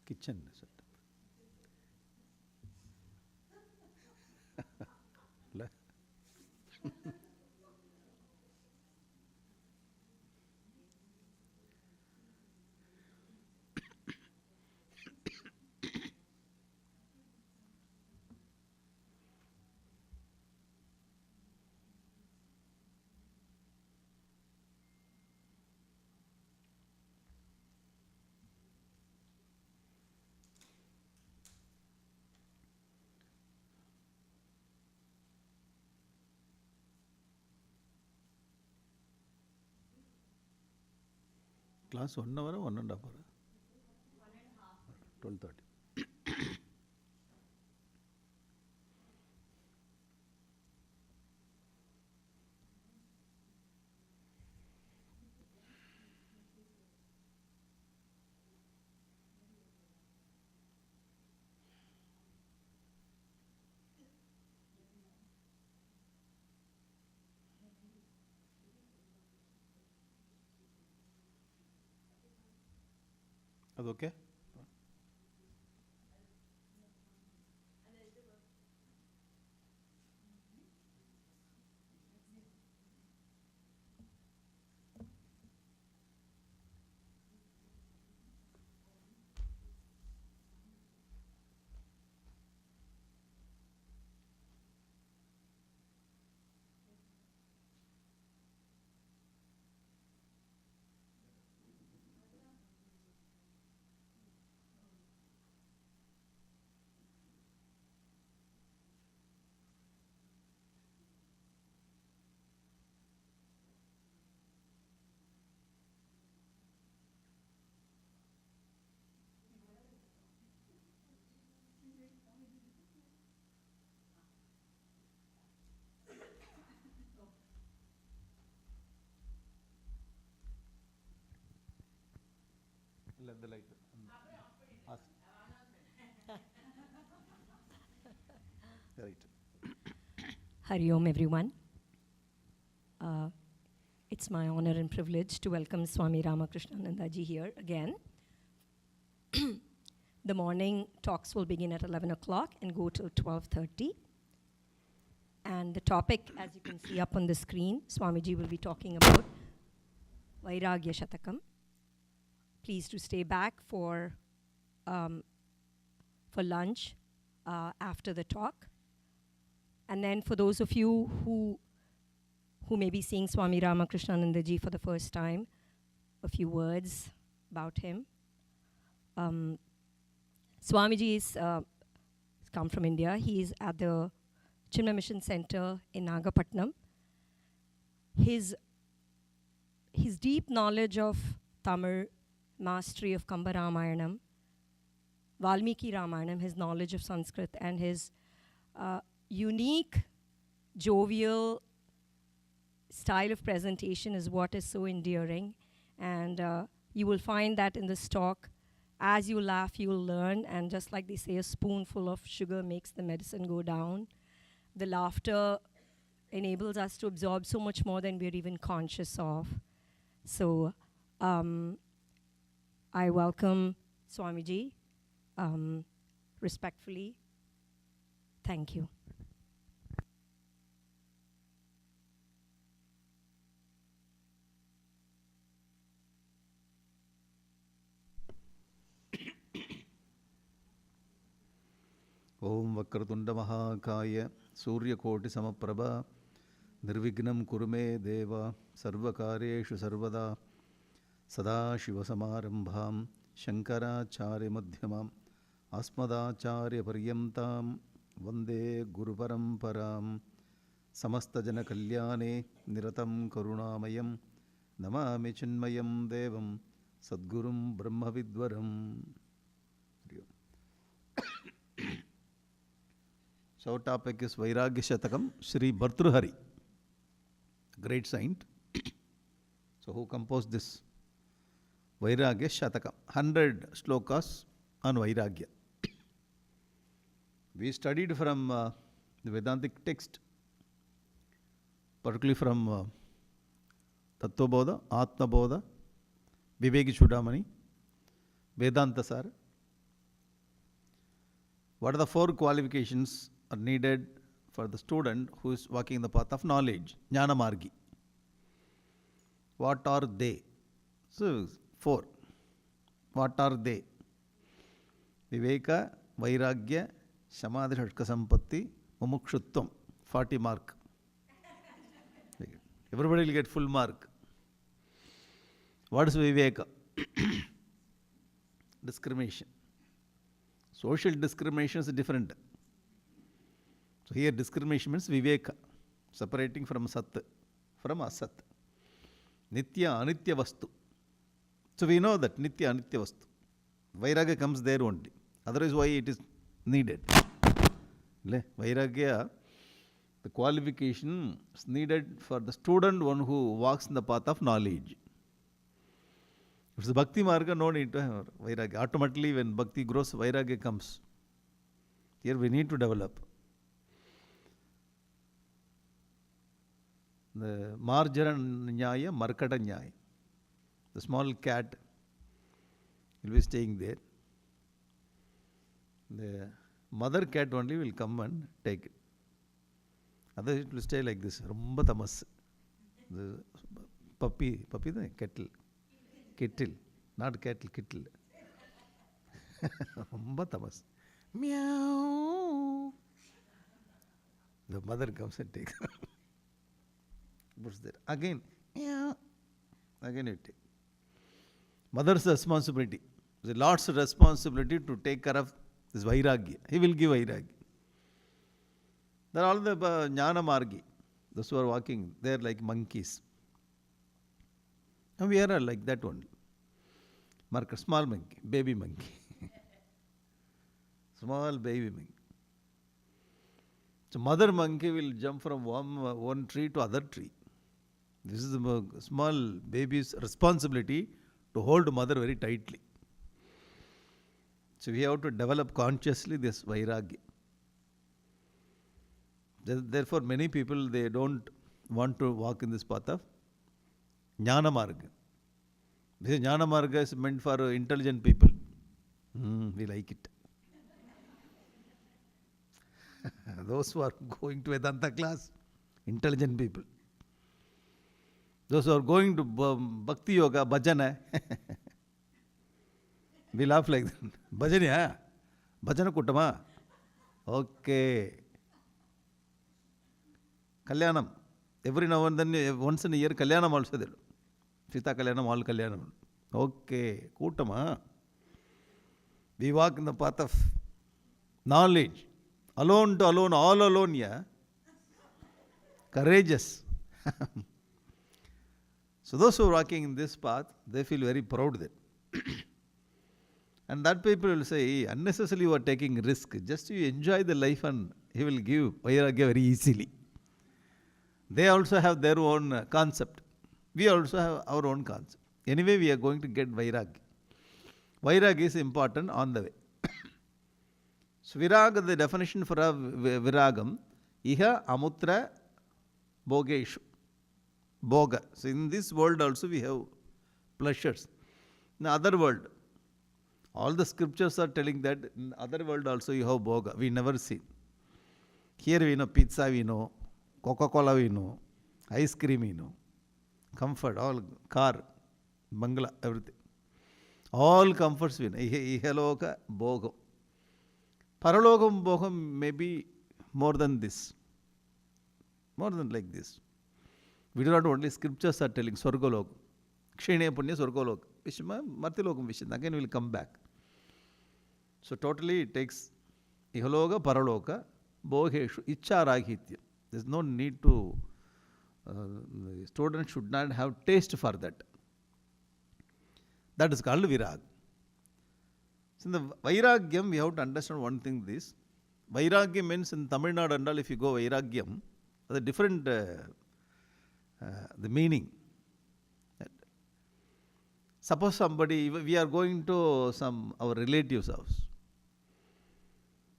kitchen setup. Class 1 hour or 1.5 hour? 12:30. That's okay? Let the light. Right. Hari Om, everyone. It's my honor and privilege to welcome Swami Ramakrishnananda ji here again. The morning talks will begin at 11 o'clock and go till 12:30. And the topic, as you can see up on the screen, Swamiji will be talking about Vairagya Shatakam. Please to stay back for lunch after the talk. And then for those of you who may be seeing Swami Ramakrishnananda ji for the first time, a few words about him. Swamiji is come from India. He is at the Chinmaya Mission Center in Nagapatnam. His deep knowledge of Tamil, mastery of Kamba Ramayanam, Valmiki Ramayanam, his knowledge of Sanskrit, and his unique, jovial style of presentation is what is so endearing. And you will find that in this talk, as you laugh, you will learn. And just like they say, a spoonful of sugar makes the medicine go down. The laughter enables us to absorb so much more than we're even conscious of. So I welcome Swamiji respectfully. Thank you. Om Vakratunda Mahakaya Suryakoti Samaprabha Nirvignam Kurume Deva Sarvakareshu Sarvada Sada Shivasamarambham Shankaracharya Madhyamam Asmadacharya Paryamtam Vande Guru Paramparam Samasta Jana Kalyane Niratam Karunamayam Namami Chinmayam Devam Sadgurum Brahmavidvaram. So our topic is Vairagya Shatakam, Sri Bhartrhari, great saint. So who composed this Vairagya Shatakam? 100 slokas on Vairagya. We studied from the Vedantic text, particularly from Tattvabodha, Atmabodha, Viveki Chudamani, Vedanta Sar, What are the 4 qualifications are needed for the student who is walking in the path of knowledge? Jnana margi. What are they? So 4. What are they? Viveka, Vairagya, Samadhi Shashka Sampatti, Mumukshutvam. 40 mark. Everybody will get full mark. What is Viveka? Discrimination. Social discrimination is different. So here discrimination means Viveka, separating from Sat, from Asat. Nitya, Anitya Vastu. So we know that Nitya, Anitya Vastu. Vairagya comes there only. Otherwise, why it is needed? Vairagya, the qualification is needed for the student, one who walks in the path of knowledge. If it's Bhakti Marga, no need to have Vairagya. Automatically, when Bhakti grows, Vairagya comes. Here we need to develop. The Marjara Nyaya, Markata Nyaya. The small cat will be staying there. The mother cat only will come and take it. Otherwise it will stay like this. Romba tamas. The puppy, the kettle. Not kettle, kittle. Romba tamas. Meow. The mother comes and takes it. Puts there. Again, meow. Again it takes. Mother's responsibility. The Lord's responsibility to take care of this Vairagya. He will give Vairagya. They are all the Jnana Margi. Those who are walking, they are like monkeys. And we are like that only. Marker, small monkey, baby monkey. Small baby monkey. So mother monkey will jump from one tree to other tree. This is the small baby's responsibility to hold mother very tightly. So we have to develop consciously this Vairagya. Therefore, many people, they don't want to walk in this path of Jnana Marga. Because Jnana Marga is meant for intelligent people. We like it. Those who are going to Vedanta class, intelligent people. Those who are going to Bhakti Yoga, Bhajana, we laugh like that. Bhajana, Bhajana Kuttama. Okay. Kalyanam. Every now and then, once in a year, Kalyanam also there. Sita Kalyanam, all Kalyanam. Okay. Kuttama. We walk in the path of knowledge. Alone to alone, all alone, yeah. Courageous. So those who are walking in this path, they feel very proud there. And that people will say, unnecessarily you are taking risk. Just you enjoy the life and he will give Vairagya very easily. They also have their own concept. We also have our own concept. Anyway, we are going to get Vairagya. Vairagya is important on the way. So Viraga, the definition for a Viragam, Iha Amutra Bogeshu. Boga. So in this world also we have pleasures. In the other world, all the scriptures are telling that in other world also you have Boga. We never see. Here we know pizza, we know Coca-Cola, we know ice cream, we know comfort, all car, bangla, everything. All comforts we know. Ihaloka Bogam. Paralogam Bogam may be more than this. More than like this. We do not only scriptures are telling Swargolok, Kshene Punya Swargolok, Vishma, Martilokam Vishma. Again we will come back. So totally it takes Ihaloka, Paraloka, Boheshu, Icha Rahitya. There is no need to, the student should not have taste for that. That is called Virag. So in the Vairagyam, we have to understand one thing this. Vairagyam means in Tamil Nadu and all, if you go Vairagyam, the different the meaning. Suppose somebody, we are going to our relatives' house.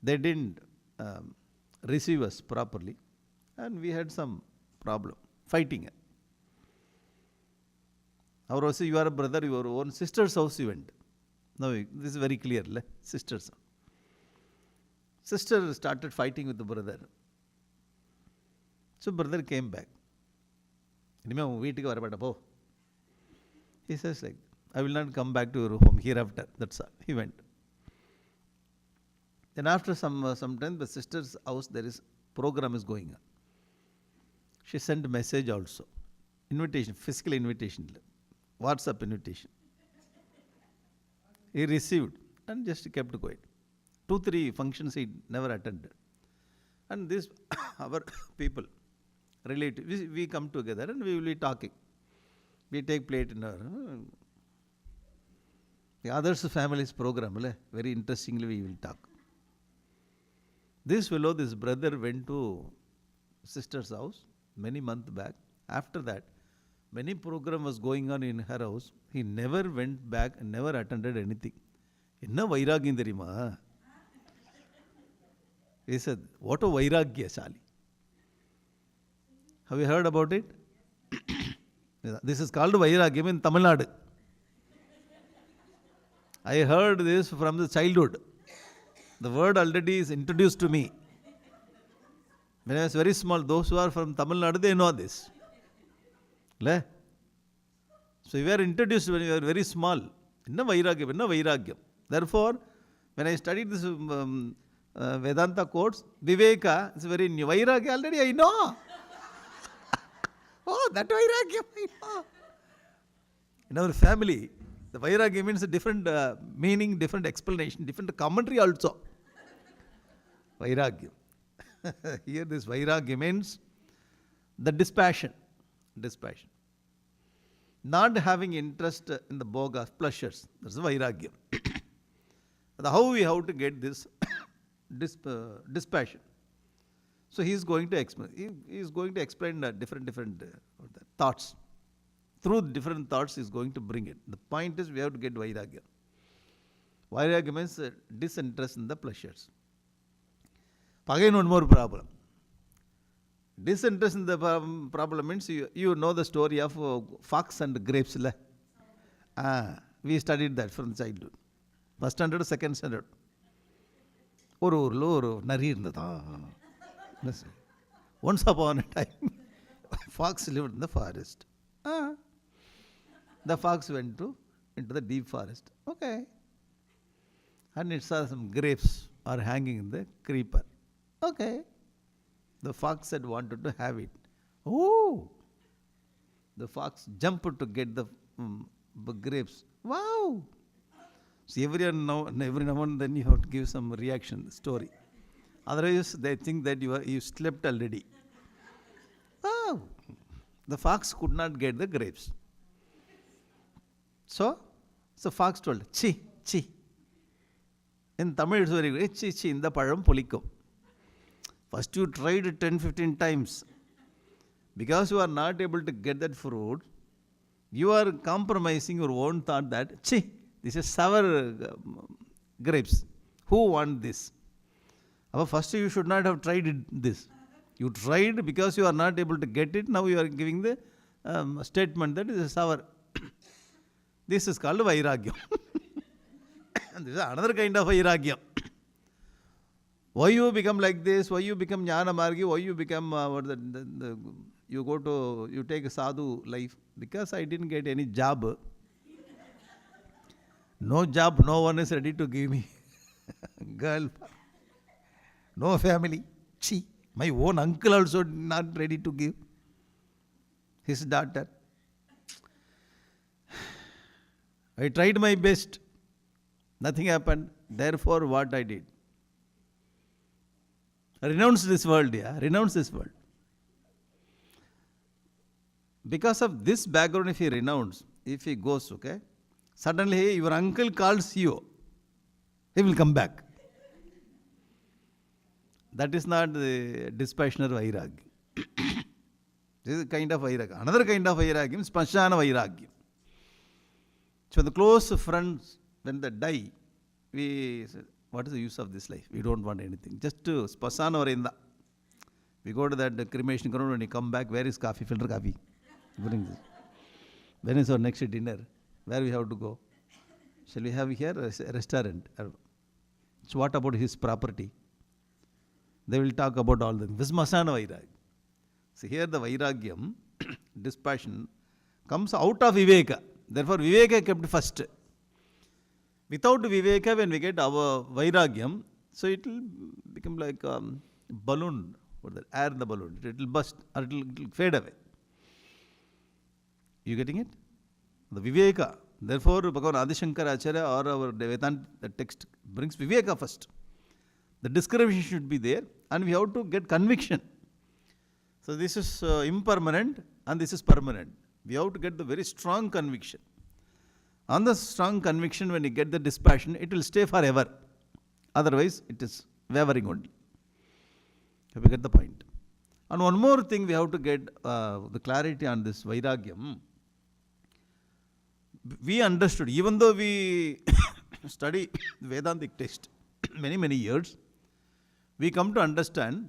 They didn't receive us properly and we had some problem, fighting. Our also, you are a brother, your own sister's house you went. No, this is very clear, sister's house. Sister started fighting with the brother. So brother came back. He says like, I will not come back to your home hereafter. That's all. He went. Then after some time, the sister's house, there is program is going on. She sent a message also. Invitation, physical invitation, WhatsApp invitation. He received and just kept quiet. 2-3 functions he never attended. And this, our people, relatives, we come together and we will be talking. We take plate in our... the others' family's program, very interestingly we will talk. This fellow, this brother went to sister's house many months back. After that, many program was going on in her house. He never went back and never attended anything. Enna vairagya theriyuma? He said, what a vairagya, Shali. Have you heard about it? This is called vairagya in Tamil Nadu. I heard this from the childhood. The word already is introduced to me. When I was very small, those who are from Tamil Nadu, they know this. So we were introduced when we were very small. Inna vairagya. Therefore, when I studied this Vedanta quotes, Viveka is very new. Vairagya already I know. Oh, that vairagya I know. In our family, the vairagya means a different meaning, different explanation, different commentary also. Vairagya. Here this vairagya means the dispassion. Not having interest in the bhoga, pleasures. That's the vairagya. How we have to get this dispassion. So he is going to explain. He is going to explain different thoughts. Through different thoughts, he is going to bring it. The point is we have to get vairagya. Vairagya means disinterest in the pleasures. Again, one more problem. Disinterest in the problem means you know the story of fox and grapes. We studied that from childhood. First standard, second standard. Once upon a time, fox lived in the forest. The fox went into the deep forest. Okay. And it saw some grapes are hanging in the creeper. Okay. The fox had wanted to have it. Oh! The fox jumped to get the grapes. Wow! So every now and then you have to give some reaction, story. Otherwise, they think that you slept already. Oh! The fox could not get the grapes. So fox told, chi. In Tamil it's very good. Chi, inda palam pulikkum. First you tried 10-15 times. Because you are not able to get that fruit, you are compromising your own thought that, this is sour grapes. Who wants this? First you should not have tried this. You tried because you are not able to get it. Now you are giving the statement that it is sour. This is called vairagya. This is another kind of vairagya. Why you become like this? Why you become jnana margi? Why you become you take a sadhu life? Because I didn't get any job. No job, no one is ready to give me girl. No family. My own uncle also not ready to give his daughter. I tried my best. Nothing happened. Therefore, what I did? Renounce this world, Renounce this world. Because of this background, if he goes, okay, suddenly, hey, your uncle calls you. He will come back. That is not the dispassionate vairagya. This is a kind of vairagya. Another kind of vairagya is spashana vairagya. So the close friends, when they die, we say, what is the use of this life? We don't want anything. Just to spasana varinda. We go to that cremation ground, when you come back, where is coffee? Filter coffee. Bring this. When is our next dinner? Where we have to go? Shall we have here a restaurant? So what about his property? they will talk about all the Vismasana Vairagya. See, here the Vairagyam, dispassion, comes out of Viveka. Therefore, Viveka kept first. Without Viveka, when we get our Vairagyam, so it will become like balloon, or the air in the balloon. It will burst or it will fade away. You getting it? The Viveka. Therefore, Bhagavan Adi Shankara Acharya or our Vedanta text brings Viveka first. The discrimination should be there, and we have to get conviction. So this is impermanent and this is permanent. We have to get the very strong conviction. On the strong conviction, when you get the dispassion, it will stay forever. Otherwise, it is wavering only. Have you get the point? And one more thing, we have to get the clarity on this Vairagyam. We understood, even though we study Vedantic text many years, we come to understand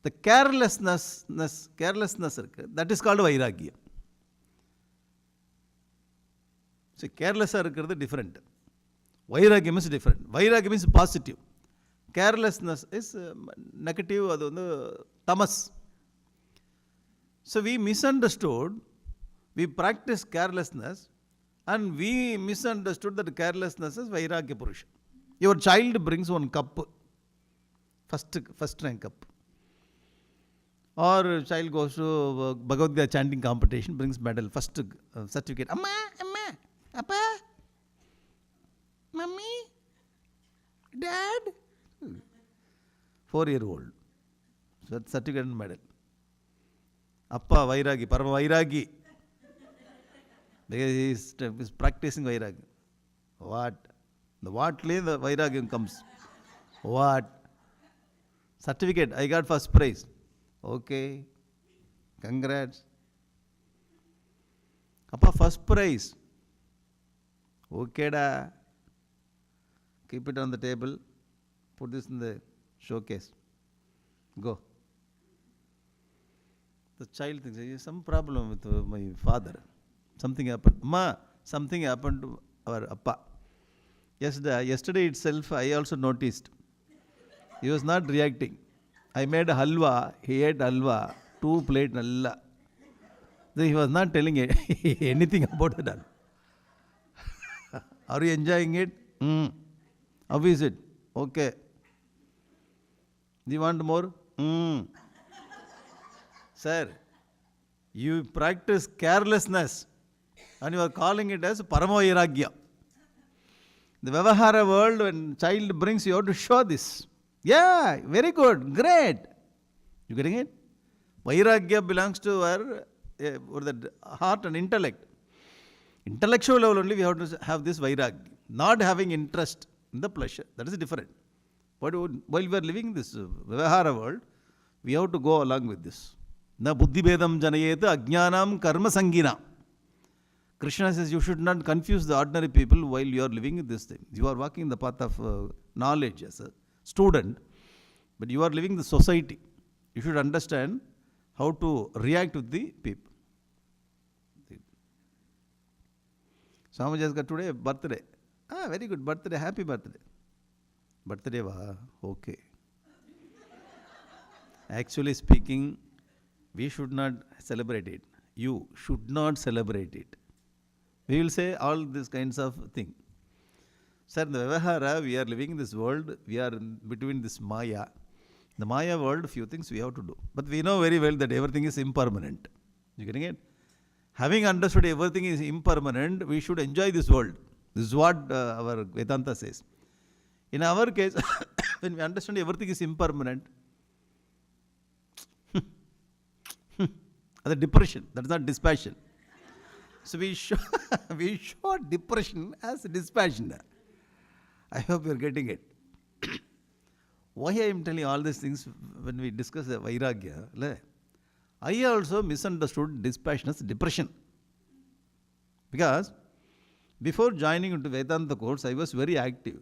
the carelessness, that is called Vairagya. See, careless is different. Vairagyam is different. Vairagyam is positive. Carelessness is negative, tamas. So we misunderstood, we practiced carelessness, and we misunderstood that carelessness is Vairagya Purusha. Your child brings one cup, first rank cup. Or child goes to Bhagavad Gita chanting competition, brings medal, first certificate. Amma, Appa, Mummy, Dad. 4-year-old. Certificate and medal. Appa Vairagi, Parama Vairagi. Because he is practicing Vairagi. What? The Vairagam comes. What? Certificate, I got first prize. Okay. Congrats. Appa, first prize. Okay da. Keep it on the table. Put this in the showcase. Go. The child thinks, there is some problem with my father. Something happened. Ma, something happened to our Appa. Yesterday itself, I also noticed. He was not reacting. I made halwa. He ate halwa. 2 plates nalla. He was not telling anything about it. Are you enjoying it? How is it? Okay. Do you want more? Sir, you practice carelessness and you are calling it as Paramaviragya. The Vyavahara world, when child brings, you have to show this. Yeah, very good, great. You getting it? Vairagya belongs to our the heart and intellect. Intellectual level only we have to have this Vairagya. Not having interest in the pleasure. That is different. But while we are living this Vyavahara world, we have to go along with this. Na buddhi bedam janayeta ajnanam karma sangina. Krishna says you should not confuse the ordinary people while you are living this thing. You are walking the path of knowledge as a student, but you are living the society. You should understand how to react with the people. Swami just got today birthday. Very good birthday, happy birthday. Birthday va? Okay. Actually speaking, we should not celebrate it. You should not celebrate it. We will say all these kinds of things. Sir, in the Vyavahara, we are living in this world, we are in between this Maya. The Maya world, few things we have to do. But we know very well that everything is impermanent. You getting it? Having understood everything is impermanent, we should enjoy this world. This is what our Vedanta says. In our case, when we understand everything is impermanent, that's depression, that's not dispassion. So we show depression as dispassion. I hope you are getting it. Why I am telling all these things when we discuss the Vairagya? I also misunderstood dispassion as depression. Because before joining into Vedanta course, I was very active.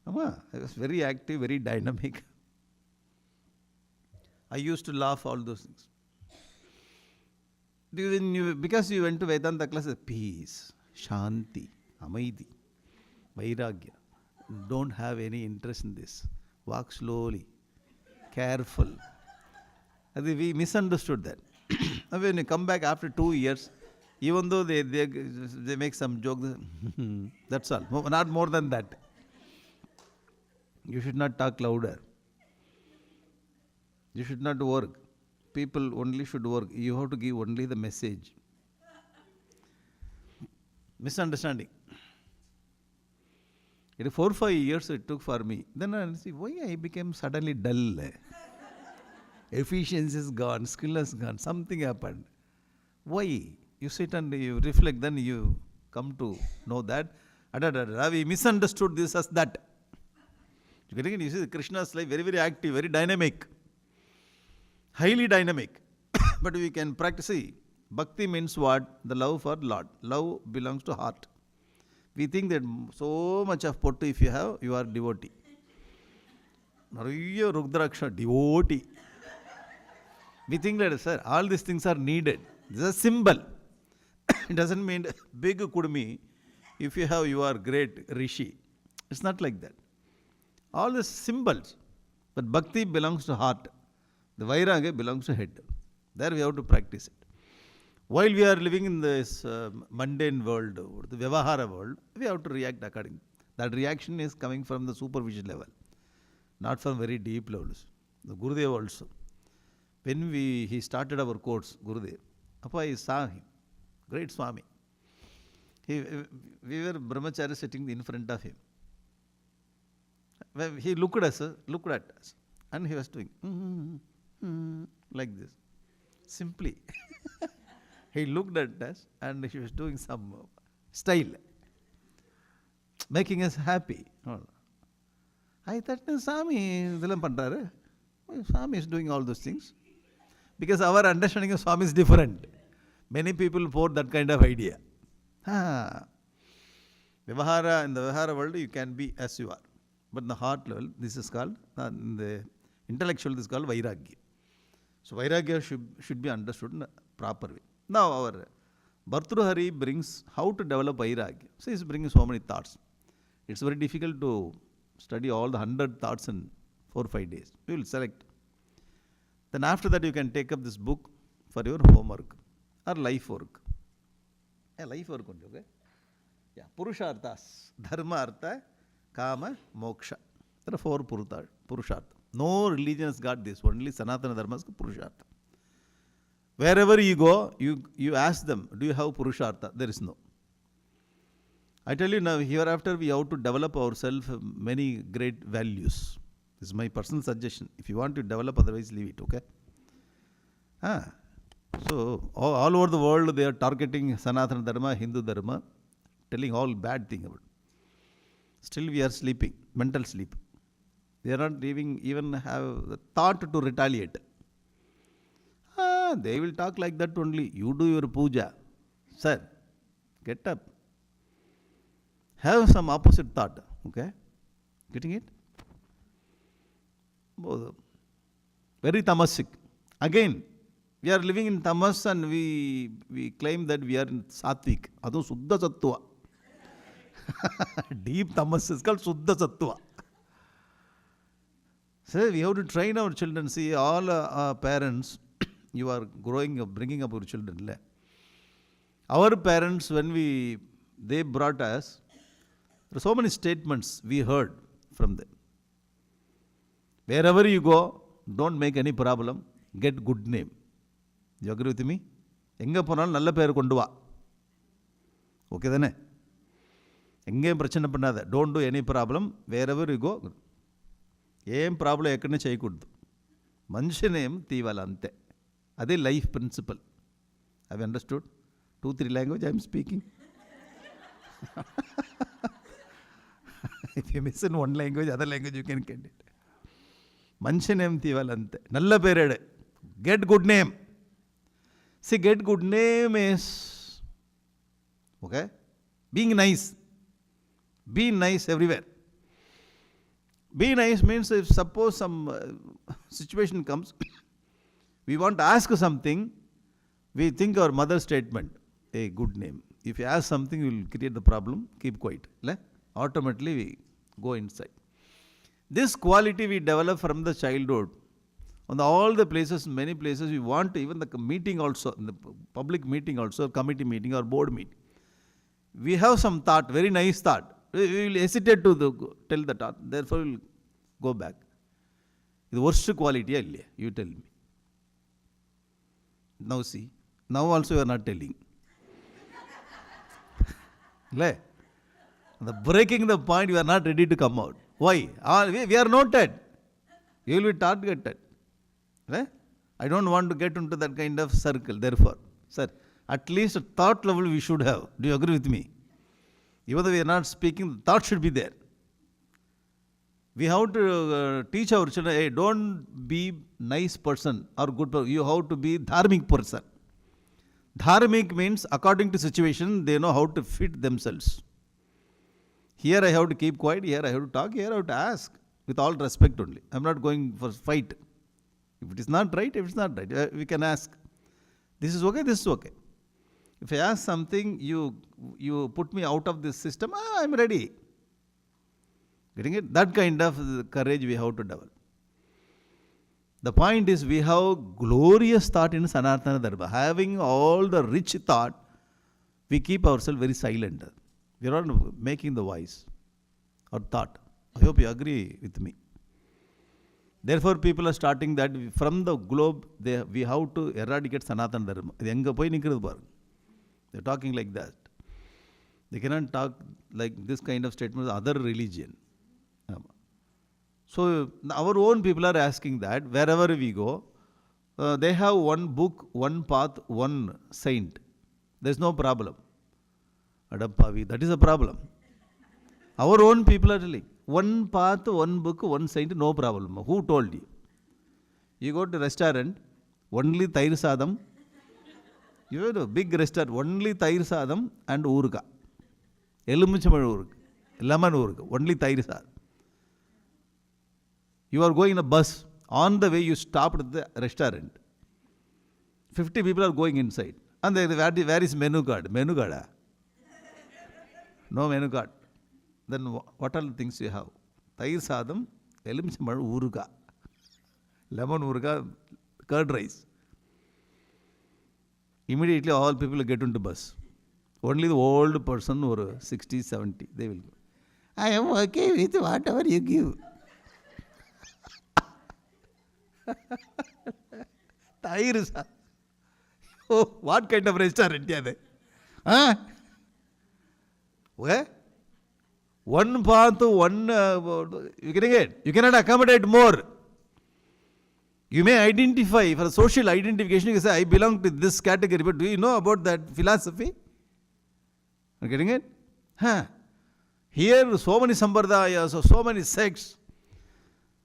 I was very active, very dynamic. I used to laugh, all those things. Because you went to Vedanta classes, peace, shanti, amaidi, vairagya. Don't have any interest in this. Walk slowly, careful. We misunderstood that. When you come back after 2 years, even though they make some joke, that's all. Not more than that. You should not talk louder. You should not work. People only should work. You have to give only the message. Misunderstanding. It 4-5 years it took for me. Then I see why I became suddenly dull. Efficiency is gone, skill is gone, something happened. Why? You sit and you reflect, then you come to know that we misunderstood this as that. You see Krishna's life very, very active, very dynamic, highly dynamic. But we can practice. See, bhakti means what? The love for Lord. Love belongs to heart. We think that so much of pottu if you have, you are devotee. Nariya Rudraksha, devotee. We think that, sir, all these things are needed. This is a symbol. It doesn't mean big kudmi. If you have, you are great rishi. It's not like that. All the symbols. But bhakti belongs to heart. The vairagya belongs to head. There we have to practice it. While we are living in this mundane world, or the vyavahara world, we have to react accordingly. That reaction is coming from the supervision level, not from very deep levels. The Gurudev also. When he started our course, Gurudev, I saw him, great Swami. We were brahmachari sitting in front of him. He looked at us, and he was doing like this, simply. He looked at us, and he was doing some style, making us happy. I thought, Swami is doing all those things. Because our understanding of Swami is different. Many people pour that kind of idea. In the Vyavahara world, you can be as you are. But in the heart level, this is called, in the intellectual, this is called Vairagya. So Vairagya should be understood in a proper way. Now our Bhartrihari brings how to develop Vairagya. So he's bringing so many thoughts. It's very difficult to study all the 100 thoughts in 4-5 days. We will select. Then after that you can take up this book for your homework or life work. Life work only, okay? Yeah, Purusharthas. Dharma, Artha, Kama, Moksha. There are 4 Purushartha. No religion has got this. Only Sanatana Dharma is Purushartha. Wherever you go, you ask them, do you have Purushartha? There is no. I tell you now, hereafter we have to develop ourselves many great values. This is my personal suggestion. If you want to develop, otherwise leave it, okay? So, all over the world, they are targeting Sanatana Dharma, Hindu Dharma, telling all bad things about it. Still we are sleeping, mental sleep. They are not even have the thought to retaliate. They will talk like that only. You do your puja. Sir, get up. Have some opposite thought, okay? Getting it? Very tamasic. Again, we are living in tamas and we claim that we are in sattvic. Ado Suddha Sattva. Deep tamas is called Suddha Sattva. So we have to train our children. See, all our parents, you are growing up, bringing up your children. Our parents, when they brought us, there are so many statements we heard from them. Wherever you go, don't make any problem, get good name. You agree with me? Enga ponal nalla per kondu va. Okay thane? Engem prachana pannada. Don't do any problem. Wherever you go, em problem ekkadne cheyakuddu. Manchi name teevala ante. Ade life principle. Have you understood? 2-3 language I am speaking. If you miss in one language, other language you can get it. Manchi name teevalante. Nalla perede. Get good name. See, get good name is, okay, being nice. Be nice everywhere. Be nice means if suppose some situation comes, we want to ask something, we think our mother's statement, a good name. If you ask something, you will create the problem, keep quiet. Automatically we go inside. This quality we develop from the childhood. On all the places, many places, we want even the meeting also, in the public meeting also, committee meeting or board meeting. We have some thought, very nice thought. We will hesitate to tell the thought. Therefore, we will go back. The worst quality, you tell me. Now see, now also you are not telling. The breaking the point, you are not ready to come out. Why? We are noted. You will be targeted. I don't want to get into that kind of circle. Therefore, sir, at least a thought level we should have. Do you agree with me? Even though we are not speaking, the thought should be there. We have to teach our children, hey, don't be nice person or good person. You have to be dharmic person. Dharmic means according to situation, they know how to fit themselves. Here I have to keep quiet, here I have to talk, here I have to ask. With all respect only. I am not going for fight. If it is not right, if it's not right, we can ask. This is okay, this is okay. If I ask something, you put me out of this system, I am ready. Getting it? That kind of courage we have to develop. The point is, we have glorious thought in Sanatana Dharma. Having all the rich thought, we keep ourselves very silent. We are not making the voice or thought. I hope you agree with me. Therefore, people are starting that from the globe, we have to eradicate Sanatana Dharma. They are talking like that. They cannot talk like this kind of statements of other religion. So, our own people are asking that wherever we go, they have one book, one path, one saint. There is no problem. Adappavi, that is a problem. Our own people are telling, one path, one book, one saint, no problem. Who told you? You go to restaurant, only Tair Sadam. You have a big restaurant, only Tair Sadam and Urga. Elumichamal Urga, lemon Urga, only Tair Sadam. You are going in a bus. On the way, you stopped at the restaurant. 50 people are going inside. And where is menu card? Menu card? No menu card. Then what are the things you have? Tair sadam, elimchamal urga, lemon urga, curd rice. Immediately all people get into bus. Only the old person or 60, 70, they will go. I am okay with whatever you give. Tair sadam. Oh, what kind of restaurant are they? Huh? Where? One path, one, you getting it? You cannot accommodate more. You may identify, for social identification, you can say, I belong to this category, but do you know about that philosophy? You getting it? Huh. Here, so many sambardayas, so many sects,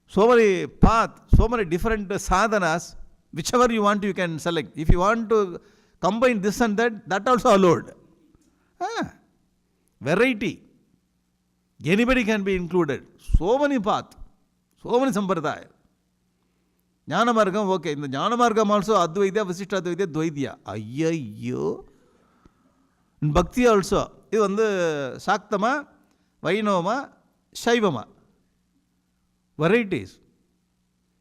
so many paths, so many different sadhanas, whichever you want, you can select. If you want to combine this and that, that also allowed. Huh. Variety. Anybody can be included. So many paths, so many sambardaya. Jnana margam, okay. In the Jnana margam also, Advaita, Vasishtha Advaita, Dvaidya. Ayyo. In Bhakti also, this is Saktama, Vainoma, Shaivama. Varieties.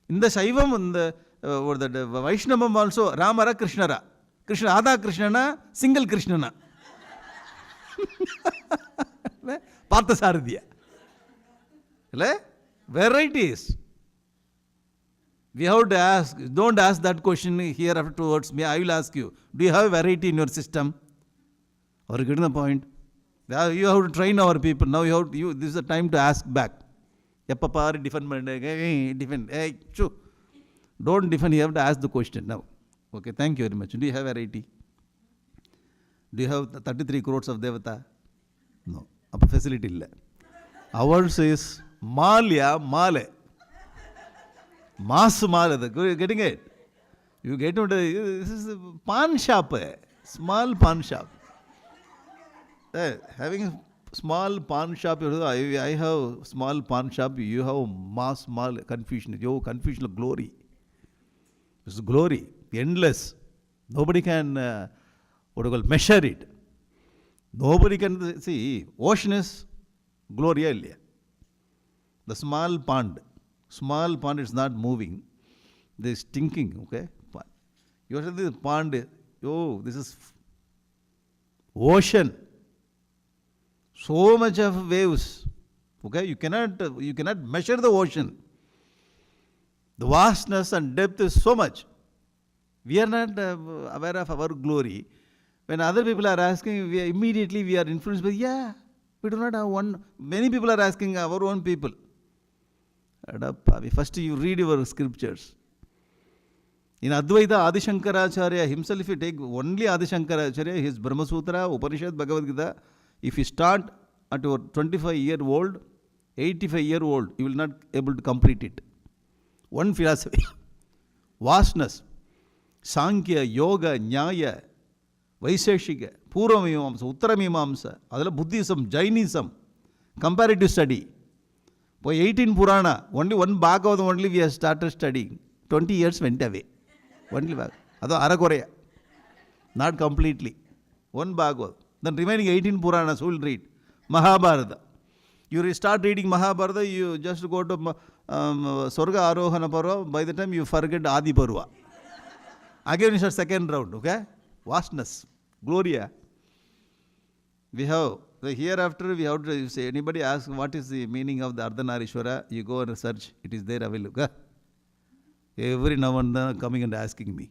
In the Shaivam, in the Vaishnavam also, Ramara, Krishnara. Krishna, Adha Krishnana, single Krishnana. Parthasaradhya. Varieties. We have to ask, don't ask that question here after towards me. I will ask you, do you have variety in your system? Or getting the point? You have to train our people. Now this is the time to ask back. Defend. Hey, don't defend, you have to ask the question now. Okay, thank you very much. Do you have variety? Do you have 33 crores of Devata? No. Appa facility illa. Ours is Malya Male. Mass Male. Getting it? You get into this is a pawn shop. Small pawn shop. Having a small pawn shop, I have small pawn shop, you have mass small confusion. You have confusion of glory. It's glory, endless. Nobody can measure it. Nobody can see. Ocean is gloria. The small pond is not moving. They is stinking, okay? You are this pond, oh, this is ocean. So much of waves, okay? You cannot measure the ocean. The vastness and depth is so much. We are not aware of our glory. When other people are asking, immediately we are influenced by, yeah, we do not have one. Many people are asking our own people. First you read your scriptures. In Advaita, Adi Shankaracharya himself, if you take only Adi Shankaracharya, his Brahma Sutra, Upanishad, Bhagavad Gita, if you start at your 25-year-old, 85-year-old, you will not able to complete it. One philosophy. Vastness. Sankhya, Yoga, Nyaya, Vaiseshika, Purva Mimamsa, Uttara Mimamsa, Adala Buddhism, Jainism, comparative study. For 18 Purana, only one Bhagavad only we have started studying. 20 years went away. Only Bhagavad. That's Arakorea. Not completely. One Bhagavad. Then remaining 18 Puranas who will read. Mahabharata. You start reading Mahabharata, you just go to Swarga Arohana Parva, by the time you forget Adi Parva. Again it's a second round, okay? Vastness. Gloria. We have, the hereafter we have to say, anybody ask what is the meaning of the Ardhanarishwara, you go and search, it is there available. Every now and then coming and asking me.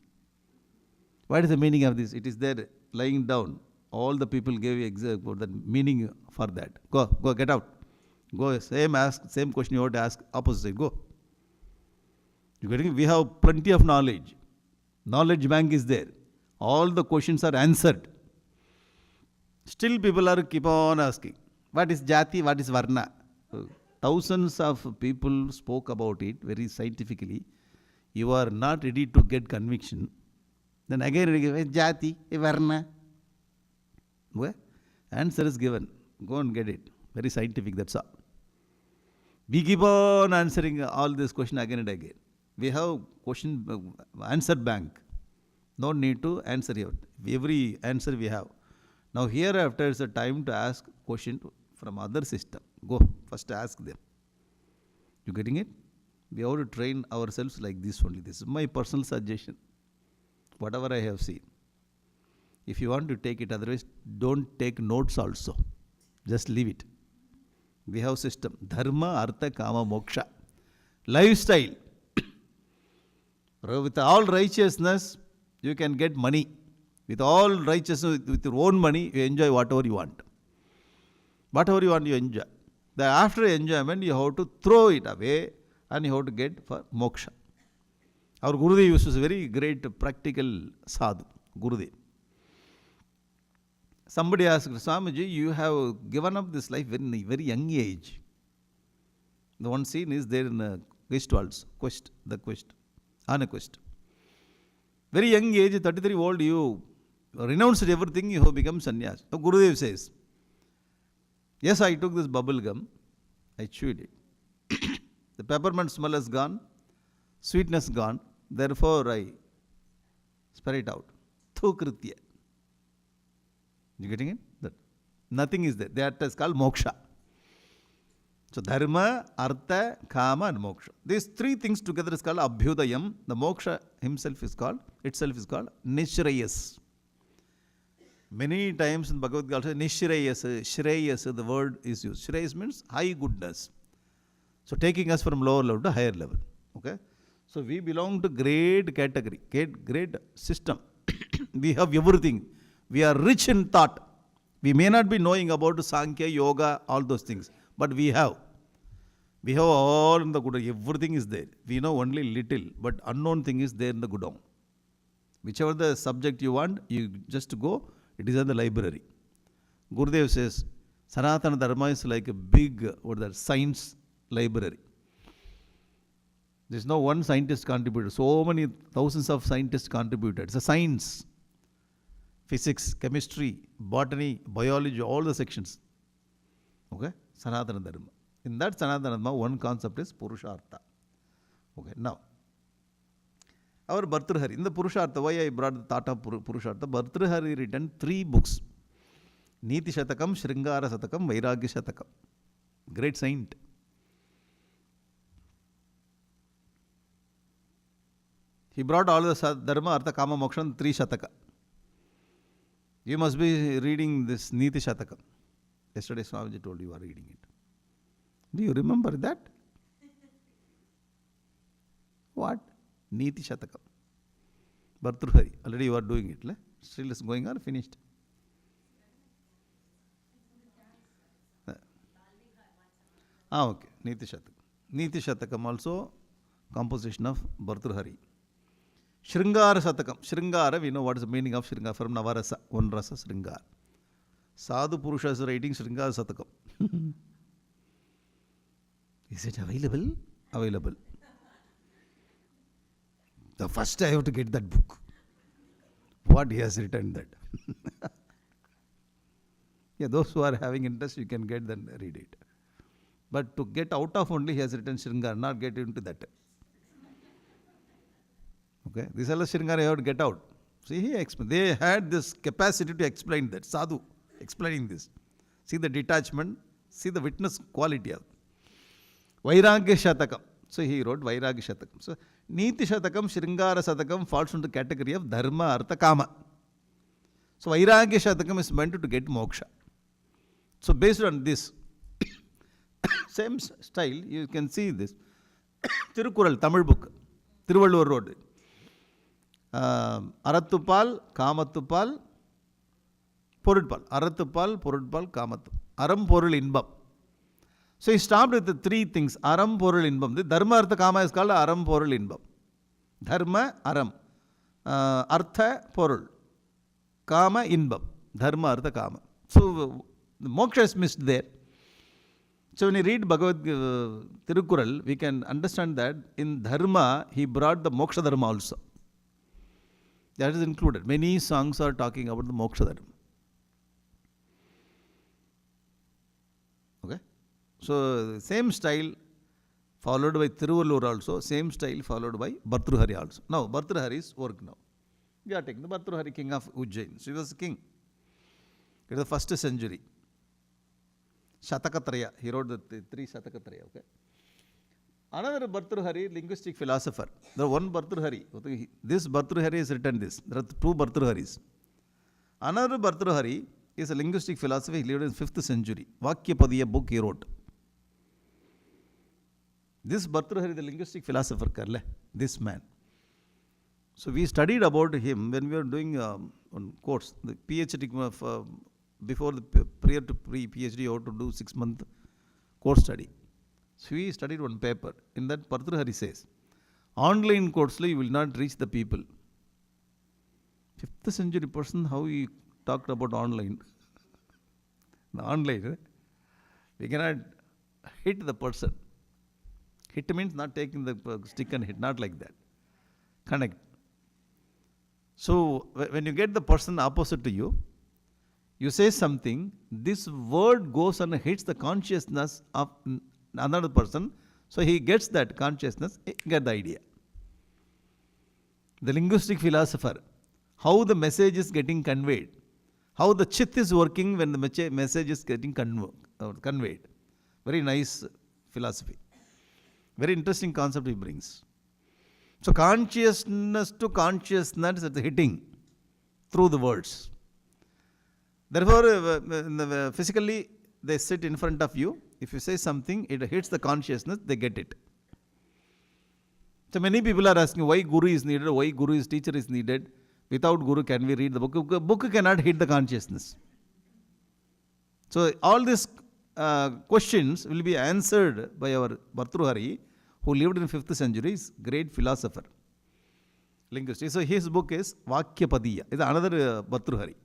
What is the meaning of this? It is there lying down. All the people gave exact the meaning for that. Go, get out. Go, same question you have to ask opposite. Go. You getting? We have plenty of knowledge. Knowledge bank is there. All the questions are answered. Still people are keep on asking. What is Jati? What is Varna? Thousands of people spoke about it very scientifically. You are not ready to get conviction. Then again, Jati, Varna. Well, answer is given. Go and get it. Very scientific, that's all. We keep on answering all this question again and again. We have answer bank. No need to answer here. Every answer we have. Now hereafter is a time to ask question from other system. Go, first ask them. You getting it? We have to train ourselves like this only. This is my personal suggestion. Whatever I have seen. If you want to take it, otherwise don't take notes also. Just leave it. We have system. Dharma, Artha, Kama, Moksha. Lifestyle. With all righteousness, you can get money. With all righteousness, with your own money, you enjoy whatever you want. Whatever you want, you enjoy. Then after enjoyment, you have to throw it away and you have to get for moksha. Our Gurudev used to say very great practical sadhu. Gurudev. Somebody asked, Swamiji, you have given up this life in a very young age. The one scene is there in the quest. On a quest. Very young age, 33 old, you renounced everything, you have become sannyas. So Gurudev says, yes, I took this bubble gum, I chewed it. The peppermint smell has gone, sweetness gone, therefore I spare it out. Thukritya. You getting it? That nothing is there. That is called moksha. So dharma, artha, kama and moksha. These three things together is called abhyudayam. The moksha itself is called nishrayas. Many times in Bhagavad Gita, nishrayas, the word is used. Shreyas means high goodness. So taking us from lower level to higher level. Okay? So we belong to great category, great system. We have everything. We are rich in thought. We may not be knowing about Sankhya, Yoga, all those things. But we have. We have all in the Godown. Everything is there. We know only little. But unknown thing is there in the Godown. Whichever the subject you want, you just go. It is in the library. Gurudev says, Sanatana Dharma is like a big science library. There is no one scientist contributed. So many thousands of scientists contributed. It's a science. Physics, chemistry, botany, biology, all the sections. Okay? Sanatana Dharma. In that Sanatana Dharma, one concept is Purushartha. Okay, now. Our Bhartrhari. In the Purushartha, why I brought the thought of Purushartha? Bhartrhari written 3 books. Niti Shatakam, Shringara Shatakam, Vairagya Shatakam. Great saint. He brought all the Dharma, Artha, Kama, Moksha in 3 Shataka. You must be reading this Niti Shataka. Yesterday Swamiji told you are reading it. Do you remember that? What? Niti Shatakam. Bhartrhari. Already you are doing it. Le? Still is going on, finished. Okay. Niti Shatakam. Niti Shatakam also composition of Bhartrhari. Shringara Shatakam. Shringara, we know what is the meaning of Shringara from Navarasa. One rasa Shringara. Sadhu Purusha is writing Shringara Shatakam. Is it available? Available. The first I have to get that book. What he has written that. Yeah, those who are having interest, you can get then read it. But to get out of only he has written Shringara, not get into that. Okay, this is all Shringara you have to get out. See, they had this capacity to explain that. Sadhu explaining this. See the detachment, see the witness quality of Vairagya Shatakam. So he wrote Vairagya Shatakam. So Niti Shatakam, Shringara Shatakam falls into the category of Dharma, Artha, Kama. So Vairagya Shatakam is meant to get moksha. So based on this, same style, you can see this. Tirukural, Tamil book, Tiruvalur Road. Arathupal, Kamatupal, Porudpal. Arathupal, Porudpal, Kamatupal. Aram, Porul, Inbam. So he stopped with the 3 things. Aram, Porul, Inbam. The Dharma, Artha, Kama is called Aram, Porul, Inbam. Dharma, Aram. Artha, Porul. Kama, Inbam. Dharma, Artha, Kama. So the moksha is missed there. So when you read Bhagavad Tirukural, we can understand that in Dharma, he brought the moksha Dharma also. That is included. Many songs are talking about the moksha Dharma. Okay. So same style followed by Tiruvallur also, same style followed by Bhartrhari also. Now Bhartrhari's work now. We are taking the Bhartrhari king of Ujjain. So he was the king. It was the 1st century. Shatakatraya. He wrote the 3 Shatakatraya. Okay. Another Bhartrhari, linguistic philosopher. The one Bhartrhari. This Bhartrhari has written this. There are 2 Bhartrharis. Another Bhartrhari is a linguistic philosopher. He lived in 5th century. Vakyapadiya book he wrote. This Bhartrhari, the linguistic philosopher, this man. So we studied about him when we were doing one course, the PhD, before the prior to pre-PhD, you have to do 6-month course study. So we studied one paper. In that, Bhartrhari says, online course you will not reach the people. 5th century person, how he talked about online. Online, we cannot hit the person. Hit means not taking the stick and hit, not like that. Connect. So when you get the person opposite to you, you say something, this word goes and hits the consciousness of another person, so he gets that consciousness, get the idea. The linguistic philosopher, how the message is getting conveyed, how the chit is working when the message is getting conveyed. Very nice philosophy. Very interesting concept he brings. So consciousness to consciousness is hitting through the words. Therefore, physically they sit in front of you. If you say something, it hits the consciousness, they get it. So many people are asking why Guru is needed, why Guru is teacher is needed. Without Guru, can we read the book? Book cannot hit the consciousness. So all these questions will be answered by our Bhartrhari, who lived in 5th century, is great philosopher, linguist. So his book is Vakyapadiya. It's another Bhartrhari.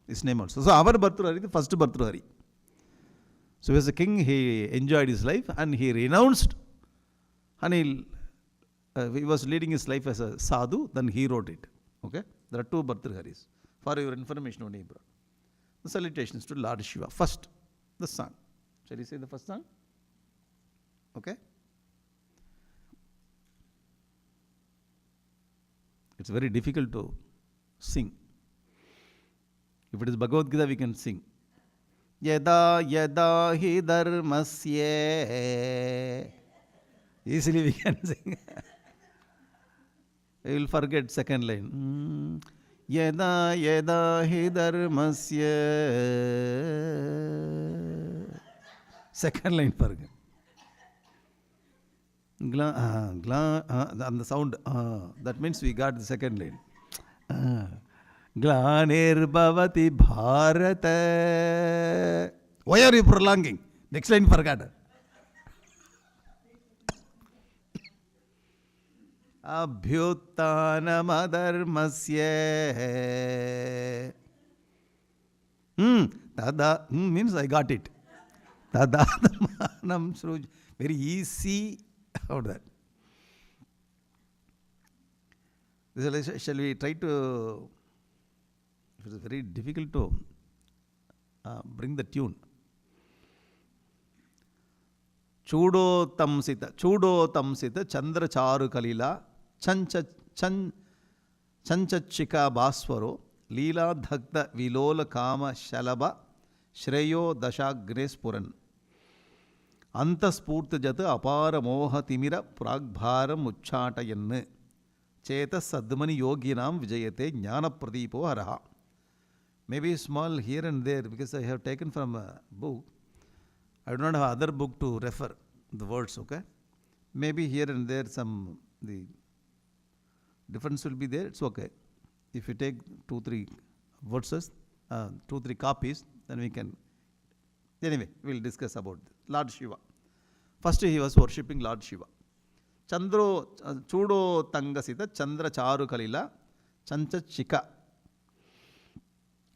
His name also. So our Bhartrhari, the first Bhartrhari. So as a king, he enjoyed his life and he renounced, and he was leading his life as a sadhu. Then he wrote it. Okay, there are 2 Bhartrharis. For your information only, bro. The salutations to Lord Shiva. First, the song. Shall we say the first song? Okay. It's very difficult to sing. If it is Bhagavad Gita, we can sing. Yada yada hi dharmasya. Easily we can sing. you will forget second line. Yada yada hi dharmasya. Second line forget. And the sound, that means we got the second line. Glanir-bhavati bharata. Why are you prolonging? Next line forgot. Abhyuttanamadharmasya. Tada means I got it. Tadadamanam sruj. Very easy about that. Shall we try to? It is very difficult to bring the tune. Chudo tamsita chandra charu kalila chanchachika baswaro leela dhagda vilola kama shalaba shreyo dashagre spuran antaspurta jata apara moha timira pragbharam uchchatayanne cheta sadmani yoginam vijayate jnana pradipo haraha. Maybe small here and there, because I have taken from a book. I do not have other book to refer the words, okay? Maybe here and there the difference will be there, it's okay. If you take 2-3 verses, 2-3 copies, then we can. Anyway, we'll discuss about Lord Shiva. First he was worshipping Lord Shiva. Chudo tangasita chandra charu kalila chanchachika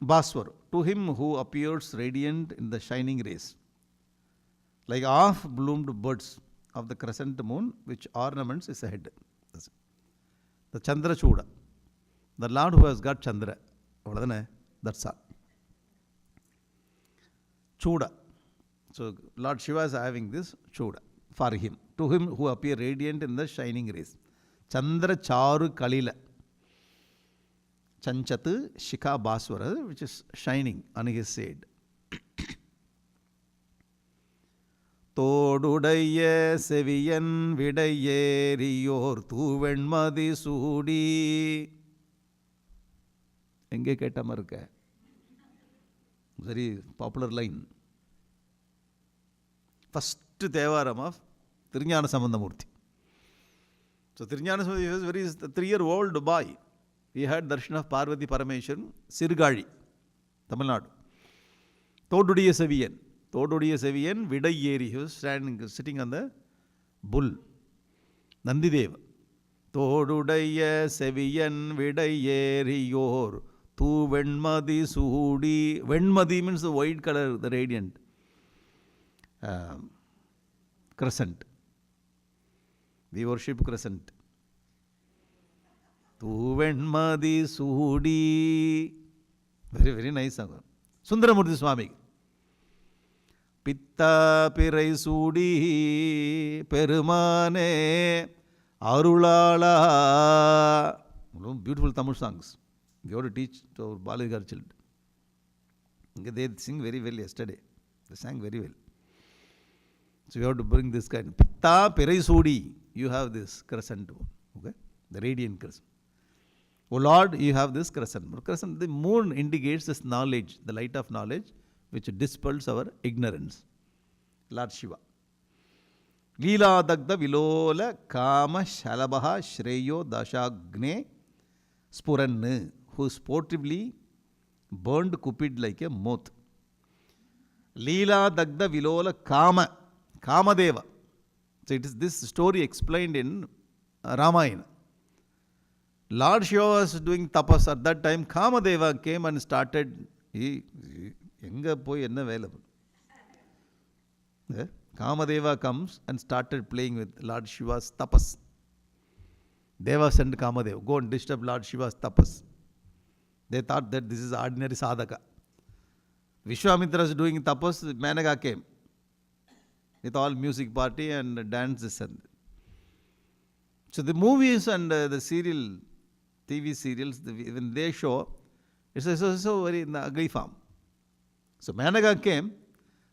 baswar. To him who appears radiant in the shining rays, like half-bloomed buds of the crescent moon, which ornaments his head. The Chandra Chuda. The Lord who has got Chandra. That's all. Chuda. So Lord Shiva is having this Chuda for him. To him who appear radiant in the shining rays. Chandra Charu Kalila. Chanchat Shika Baswara, which is shining on his shade. தோடுடைய செவியன் விடையேறியோர் தூவெண்மதி சூடி. எங்கே கேட்டாம இருக்க? Very popular line. First Devaram of Tirunjana Sambandamurti. So Tirunjana Sambandamurti was a 3-year-old boy. He had darshan of Parvati Parameshwaran, Sirgali, Tamil Nadu. Thodudiya Seviyan. Thodudiya Seviyan, Vidayeri. He was sitting on the bull. Nandideva. Thodudiya Seviyan, Vidayeri yor. Tu Venmadi Suhudi. Venmadi means the white color, the radiant crescent. We worship crescent. Tu Venmadi Suhudi. Very, very nice song. Sundaramurti Swami. Pitta Pirai Sudi Perumane Arulala. Beautiful Tamil songs. We have to teach to our Balagar children. They sing very well yesterday. They sang very well. So we have to bring this kind. Pitta Pirai Sudi. You have this crescent. Okay? The radiant crescent. O Lord, you have this crescent. Crescent. The moon indicates this knowledge, the light of knowledge, which dispels our ignorance. Lord Shiva. Leela Dagda Vilola Kama Shalabaha Shreyo Dashagne Spuran, who sportively burned Cupid like a moth. Leela Dagda Vilola Kama, Kamadeva. So it is this story explained in Ramayana. Lord Shiva was doing tapas at that time. Kamadeva came and started. Kamadeva comes and started playing with Lord Shiva's tapas. Deva sent Kamadeva, go and disturb Lord Shiva's tapas. They thought that this is ordinary sadhaka. Vishwamitra is doing tapas, Managa came with all music party and dances. So the movies and the TV serials, when they show, it's so very in the ugly form. So Managa came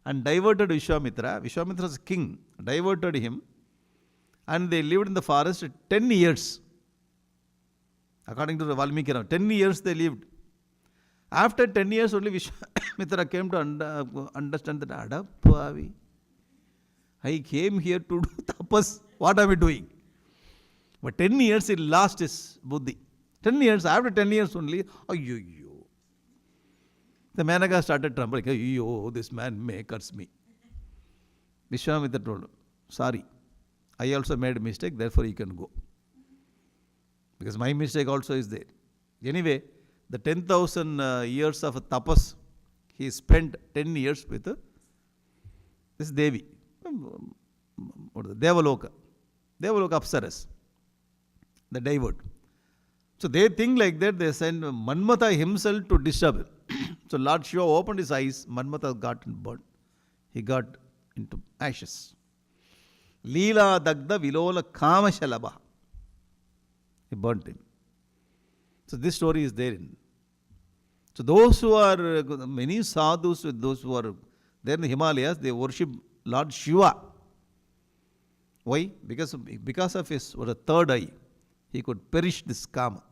and diverted Vishwamitra. Vishwamitra was king, diverted him, and they lived in the forest 10 years. According to the Valmiki, 10 years they lived. After 10 years only Vishwamitra came to understand that Adapavi, I came here to do tapas. What am I doing? But 10 years he lost his buddhi. 10 years, after 10 years only, the Manaka started trembling. This man may curse me. Vishwamitra told him, sorry, I also made a mistake, therefore you can go. Because my mistake also is there. Anyway, the 10,000 years of tapas, he spent 10 years with this Devi. Devaloka. Devaloka Apsaras. The divert. So they think like that, they send Manmatha himself to disturb him. So Lord Shiva opened his eyes, Manmatha got burnt. He got into ashes. Leela Dagda Vilola Kama Shalabha. He burnt him. So this story is there. So those who are, many sadhus, those who are there in the Himalayas, they worship Lord Shiva. Why? Because of his third eye, he could perish this Kama.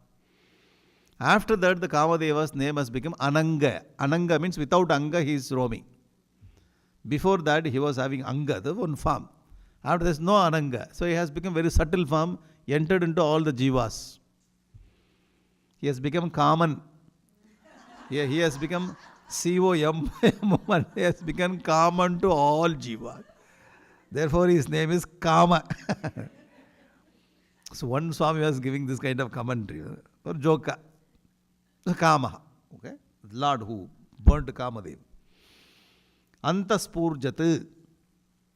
After that, the Kamadeva's name has become Ananga. Ananga means without Anga, he is roaming. Before that, he was having Anga, the one form. After there is no Ananga. So he has become very subtle form, entered into all the jivas. He has become Kaman. He has become COM. He has become Kaman to all jivas. Therefore, his name is Kama. So one Swami was giving this kind of commentary or joka. Kama. Okay? Lord who burnt Kamadev. Antaspurjat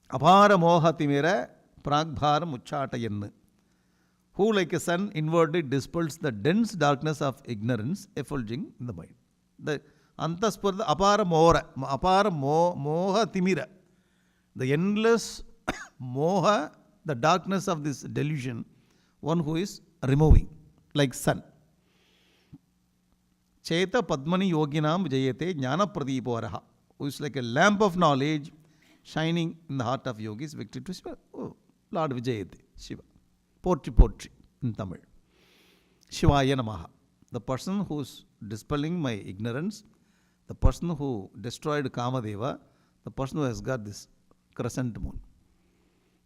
Apara mohatimira pragbharam uchatayan. Who like a sun inwardly dispels the dense darkness of ignorance effulging in the mind. The Antaspurja Apara moha timira. The endless moha, the darkness of this delusion, one who is removing, like sun. Cheta Padmani Yoginam Vijayate Jnana Pradipo Araha, who is like a lamp of knowledge shining in the heart of yogis, victory to Shiva. Oh, Lord Vijayate, Shiva. Potri in Tamil. Shivaya Namaha. The person who is dispelling my ignorance, the person who destroyed Kamadeva, the person who has got this crescent moon.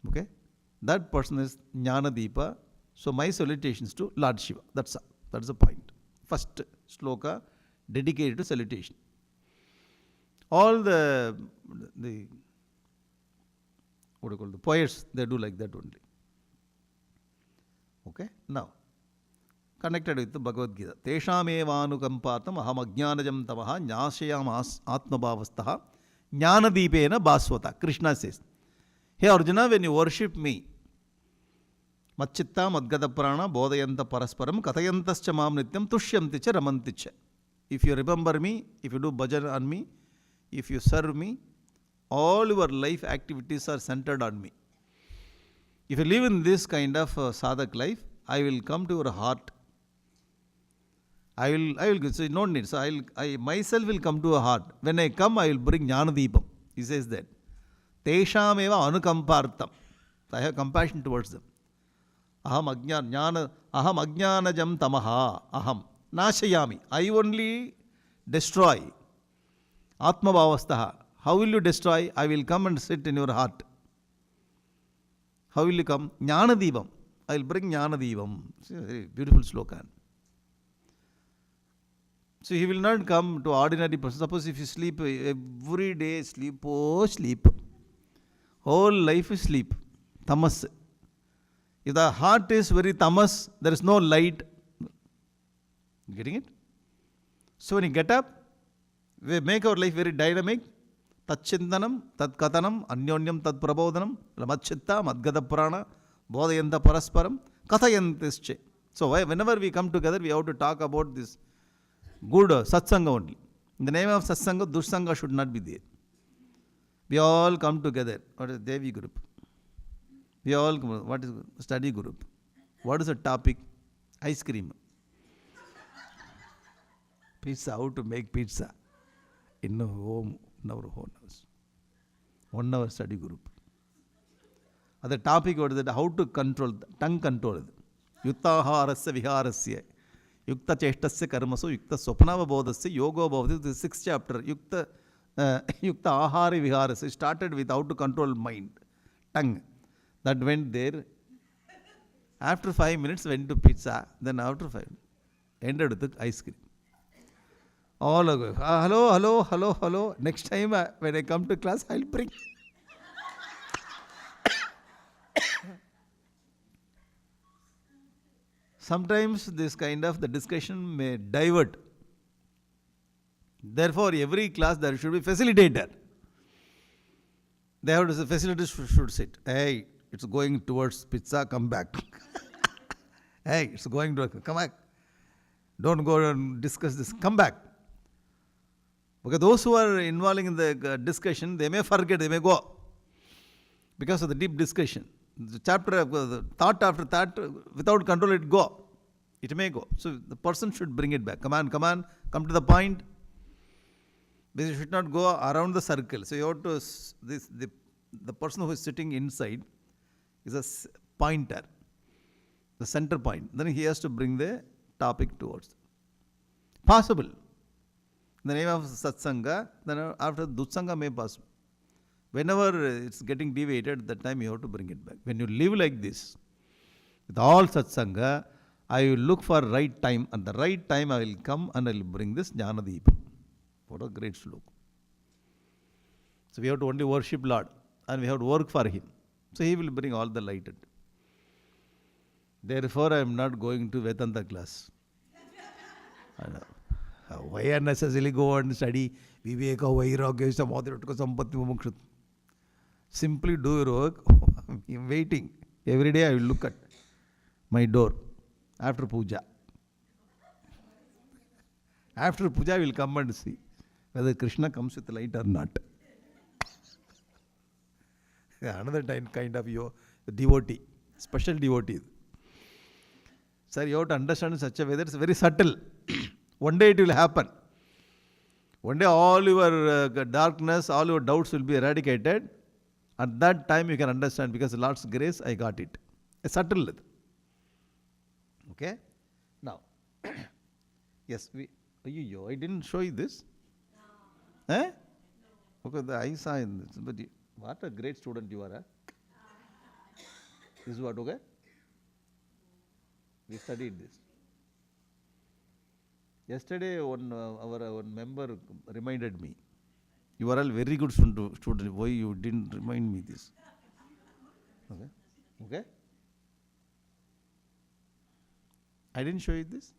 Okay? That person is Jnana Deepa. So my salutations to Lord Shiva. That's the point. First sloka dedicated to salutation. All the what do you call the poets, they do like that only. Okay? Now, connected with the Bhagavad Gita. Tesham evanukampatam aham ajnanajam tavaha nyasayam atmabhavastaha jnanadeepena baswata. Krishna says, hey Arjuna, when you worship me, Machitta Madgada Prana Bodhayanta Parasparam Katayantascha Mam Nityam Tushyanticha Ramanticha. If you remember me, if you do bhajan on me, if you serve me, all your life activities are centered on me. If you live in this kind of sadhak life, I will come to your heart. I will so no need. So I myself will come to your heart. When I come, I will bring Jnanadeepam. He says that. Tesham eva anukampartam. I have compassion towards them. Aham ajnanajam tamaha. Aham. Nashayami. I only destroy. Atmabhavastaha. How will you destroy? I will come and sit in your heart. How will you come? Jnanadeepam. I will bring Jnanadeepam. Very beautiful sloka. So he will not come to ordinary person. Suppose if you sleep every day, sleep. Whole life is sleep. Tamas. If the heart is very tamas, there is no light. Getting it? So when you get up, we make our life very dynamic. Tachintanam, Tat Katanam, Anyonyam Tat Prabodhanam, Ramachitta, Madgada Prana, Bodhayanta Parasparam, Kathayantische. So whenever we come together, we have to talk about this good satsanga only. In the name of satsanga, dursanga should not be there. We all come together. What is Devi group? We all come. What is study group? What is the topic? Ice cream. Pizza. How to make pizza in our home, in our own house. 1 hour study group. The topic what is that? How to control tongue control. Yuttaharasya viharasya. Yukta cheshtasya karmasu yukta swapnavabodhasya yogo bhavati. This is 6th chapter. Yukta ahari viharasya. It started with how to control mind, tongue. That went there. After 5 minutes went to pizza. Then after 5 ended with ice cream. All are going, hello. Next time when I come to class, I'll bring. Sometimes this kind of the discussion may divert. Therefore, every class there should be facilitator. They have to, the facilitator should sit. Hey, it's going towards pizza, come back. Hey, it's going to, come back. Don't go and discuss this, come back. Because those who are involving in the discussion, they may forget, they may go. Because of the deep discussion. The chapter, the thought after thought, without control, it go. It may go. So the person should bring it back. Come on, come to the point. Because you should not go around the circle. So you have to, the person who is sitting inside is a pointer, the center point. Then he has to bring the topic towards. Possible. In the name of satsanga, then after dutsanga may pass. Whenever it's getting deviated, that time you have to bring it back. When you live like this, with all satsanga, I will look for right time. At the right time, I will come and I will bring this Jnanadeepa. What a great sloka. So we have to only worship Lord and we have to work for Him. So He will bring all the light. Therefore, I am not going to Vedanta class. Why unnecessarily go and study Viveka, Vairagya, Samadhiraka, Sampatti, Mumukshut? Simply do your work. I am waiting. Every day I will look at my door after puja. After puja, I will come and see whether Krishna comes with light or not. Another kind of devotee, special devotee. Sir, you have to understand in such a way that it's very subtle. One day it will happen. One day all your darkness, all your doubts will be eradicated. At that time you can understand, because the Lord's grace, I got it. A subtle. Okay? Now, yes, I didn't show you this. No. Eh? No. Okay, I saw in this. But what a great student you are. Eh? This is what, okay? We studied this. Yesterday, our member reminded me, you are all very good student. Why you didn't remind me this? Okay? Okay? I didn't show you this?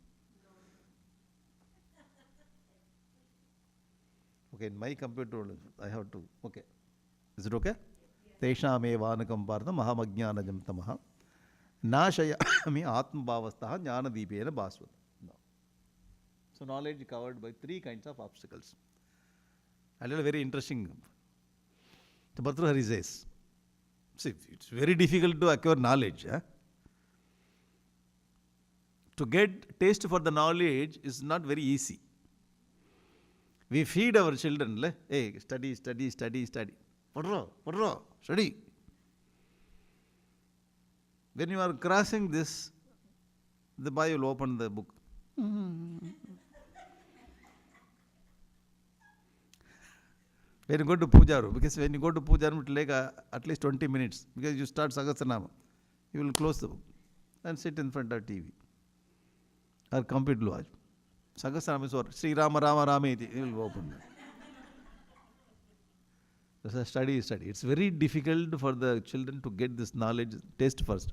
Okay, in my computer, I have to, okay. Is it okay? Tesham evanakam partha mahamajnanajam tamaha nashayami atmabhavastaha jnanadeepena bhasvat. So knowledge covered by 3 kinds of obstacles. A little very interesting. The Bhartrhari says, see, it's very difficult to acquire knowledge. Eh? To get taste for the knowledge is not very easy. We feed our children, hey, study. Padro, study. When you are crossing this, the boy will open the book. When you go to puja room, because when you go to puja room, it will take at least 20 minutes, because you start Sahasranama. You will close the book and sit in front of TV or computer to watch. Sahasranama is over. Sri Rama Rama Rama iti. You will open that. That's a study. It's very difficult for the children to get this knowledge, taste first.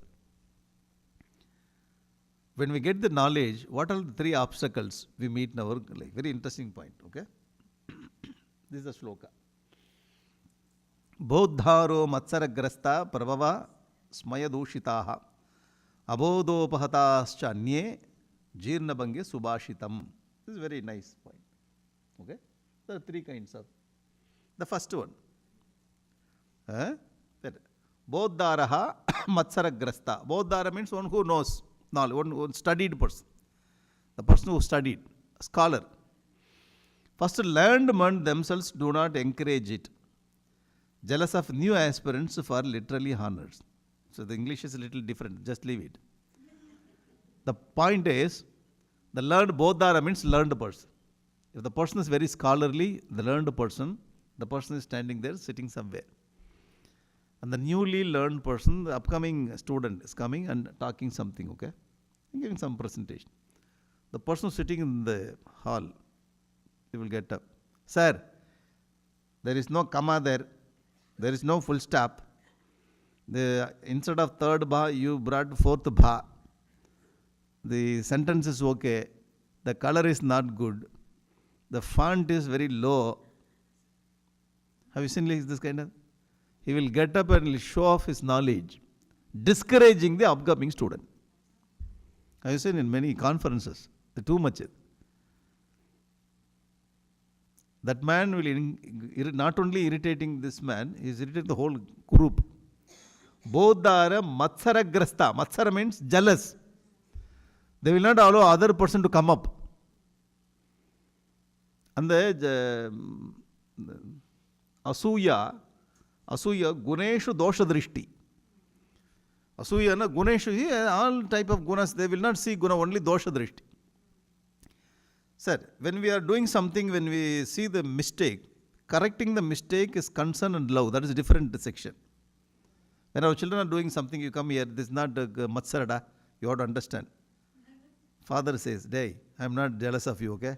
When we get the knowledge, what are the 3 obstacles we meet in our life? Very interesting point, okay? This is the sloka. Bodharo matsaragrasta prabhava smayadushitaha abodhopahatascha anye jirnabhange subhashitam. This is a very nice point. Okay? There are 3 kinds of. The first one. Bodharaha matsaragrasta. Bodhara means one who knows. One studied person. The person who studied. A scholar. First, learned men themselves do not encourage it. Jealous of new aspirants for literally honors. So the English is a little different. Just leave it. The point is, The learned bodhara means learned person. If the person is very scholarly, the learned person, the person is standing there, sitting somewhere. And the newly learned person, the upcoming student is coming and talking something, okay? Giving some presentation. The person sitting in the hall, he will get up. Sir, there is no comma there. There is no full stop. Instead of third bha, you brought fourth bha. The sentence is okay. The color is not good. The font is very low. Have you seen this kind of? He will get up and show off his knowledge, discouraging the upcoming student. I have seen in many conferences, too much. That man will not only irritating this man, he is irritating the whole group. Bodhara matsaragrasta. Matsara means jealous. They will not allow other person to come up. And the Asuya, Guneshu Dosha Drishti. Asuya na Guneshu, all type of gunas, they will not see guna, only Dosha Drishti. Sir, when we are doing something, when we see the mistake, correcting the mistake is concern and love. That is a different section. When our children are doing something, you come here, this is not Matsarada, you have to understand. Father says, hey, I am not jealous of you, okay?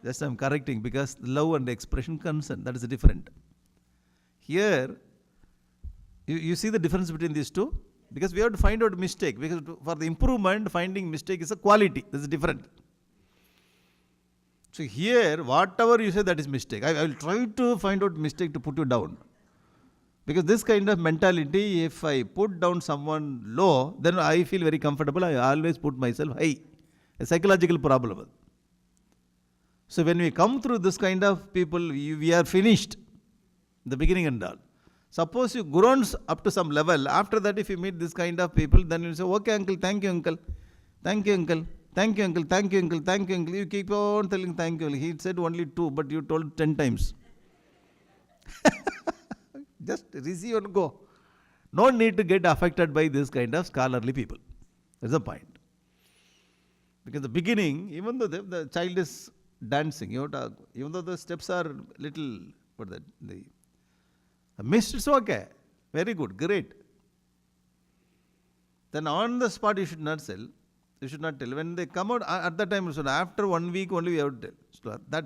Just I am correcting because love and expression concern, that is different. Here, you see the difference between these two? Because we have to find out mistake. Because for the improvement, finding mistake is a quality. This is different. So here, whatever you say, that is mistake. I will try to find out mistake to put you down. Because this kind of mentality, if I put down someone low, then I feel very comfortable. I always put myself high. A psychological problem. So when we come through this kind of people, we are finished. The beginning and all. Suppose you grown up to some level. After that, if you meet this kind of people, then you say, okay, uncle, thank you, uncle. Thank you, uncle. Thank you, uncle. Thank you, uncle. Thank you, uncle. You keep on telling thank you. He said only 2, but you told 10 times. Just receive and go. No need to get affected by this kind of scholarly people. That's the point. Because the beginning, even though the child is dancing, even though the steps are little, the missed, it's okay. Very good, great. Then on the spot you should not sell. You should not tell. When they come out, at that time, so after 1 week only we have to tell. That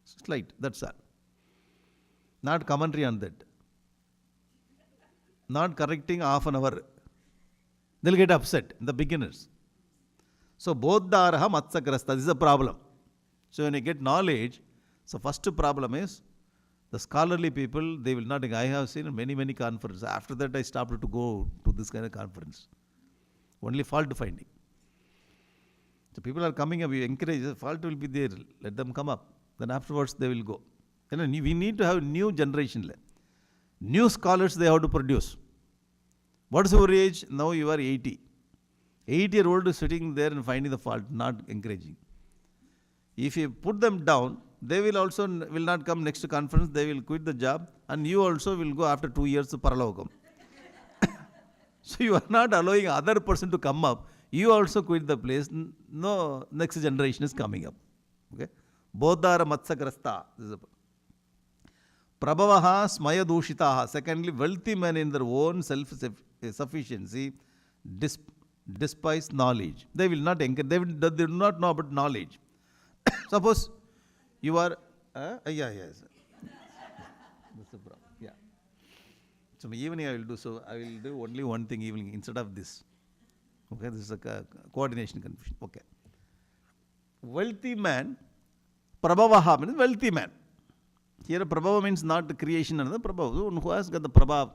slight, that's all. Not commentary on that. Not correcting half an hour. They'll get upset, the beginners. So, bodharaha matsagrasta, this is a problem. So, when you get knowledge, so first problem is, the scholarly people, they will not, I have seen many conferences. After that, I stopped to go to this kind of conference. Only fault finding. So, people are coming up, you encourage, the fault will be there, let them come up. Then afterwards, they will go. We need to have new generation. New scholars they have to produce. What is your age? Now you are 80. 8-year-old is sitting there and finding the fault, not encouraging. If you put them down, they will also will not come next conference, they will quit the job, and you also will go after 2 years to Paralokam. So you are not allowing other person to come up. You also quit the place. No, next generation is coming up. Okay? Bodhara matsagrasta. Prabhavaha smaya dushitaha. Secondly, wealthy men in their own self-sufficiency despise knowledge. They will not encourage, they do not know about knowledge. Suppose you are, yes. That's the problem. Yeah. So evening I will do so. I will do only one thing evening instead of this. Okay, this is a coordination confusion. Okay. Wealthy man, prabhavaha means wealthy man. Here prabhava means not the creation, another prabhava. Who has got the prabhava?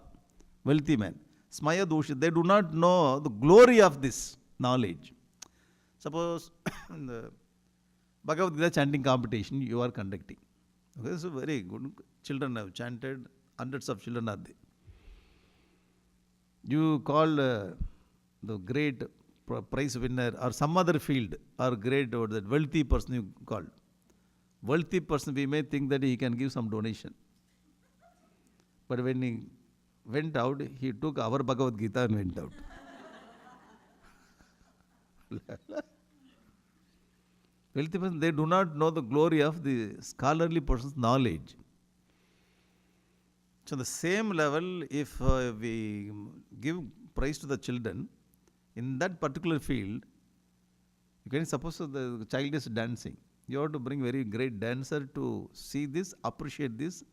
Wealthy man. Smaya doshit. They do not know the glory of this knowledge. Suppose in the Bhagavad Gita chanting competition you are conducting. Okay, this is very good. Children have chanted, hundreds of children are there. You call the great prize winner or some other field or great or that wealthy person you called. Wealthy person, we may think that he can give some donation. But when he went out, he took our Bhagavad Gita and went out. Wealthy person, they do not know the glory of the scholarly person's knowledge. So the same level, if we give prize to the children in that particular field, you can suppose the child is dancing. You have to bring very great dancer to see this, appreciate this,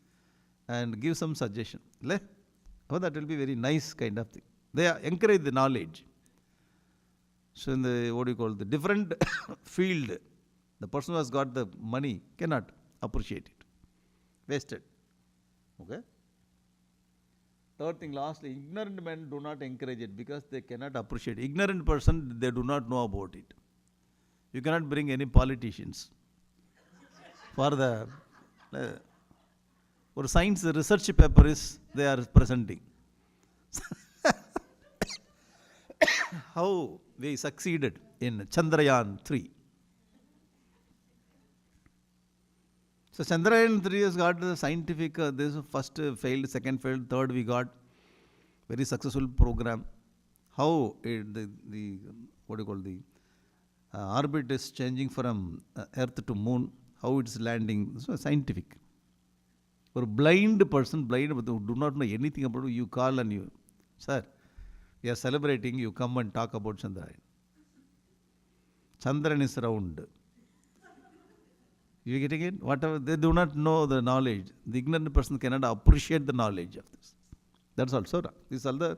and give some suggestion. Oh, that will be very nice kind of thing. They encourage the knowledge. So in the, what do you call, the different field, the person who has got the money cannot appreciate it. Wasted. Okay? Third thing, lastly, ignorant men do not encourage it because they cannot appreciate it. Ignorant person, they do not know about it. You cannot bring any politicians for the or science research paper is they are presenting. How we succeeded in Chandrayaan 3. So Chandrayaan 3 has got the scientific, this first failed, second failed, third we got very successful program. How the what do you call, the orbit is changing from Earth to Moon, how it's landing, so scientific. For a blind person, blind but who do not know anything about it, you call and you, sir, we are celebrating, you come and talk about Chandrayaan. Chandran is round. You getting it? Whatever, they do not know the knowledge. The ignorant person cannot appreciate the knowledge of this. That's also wrong. These are the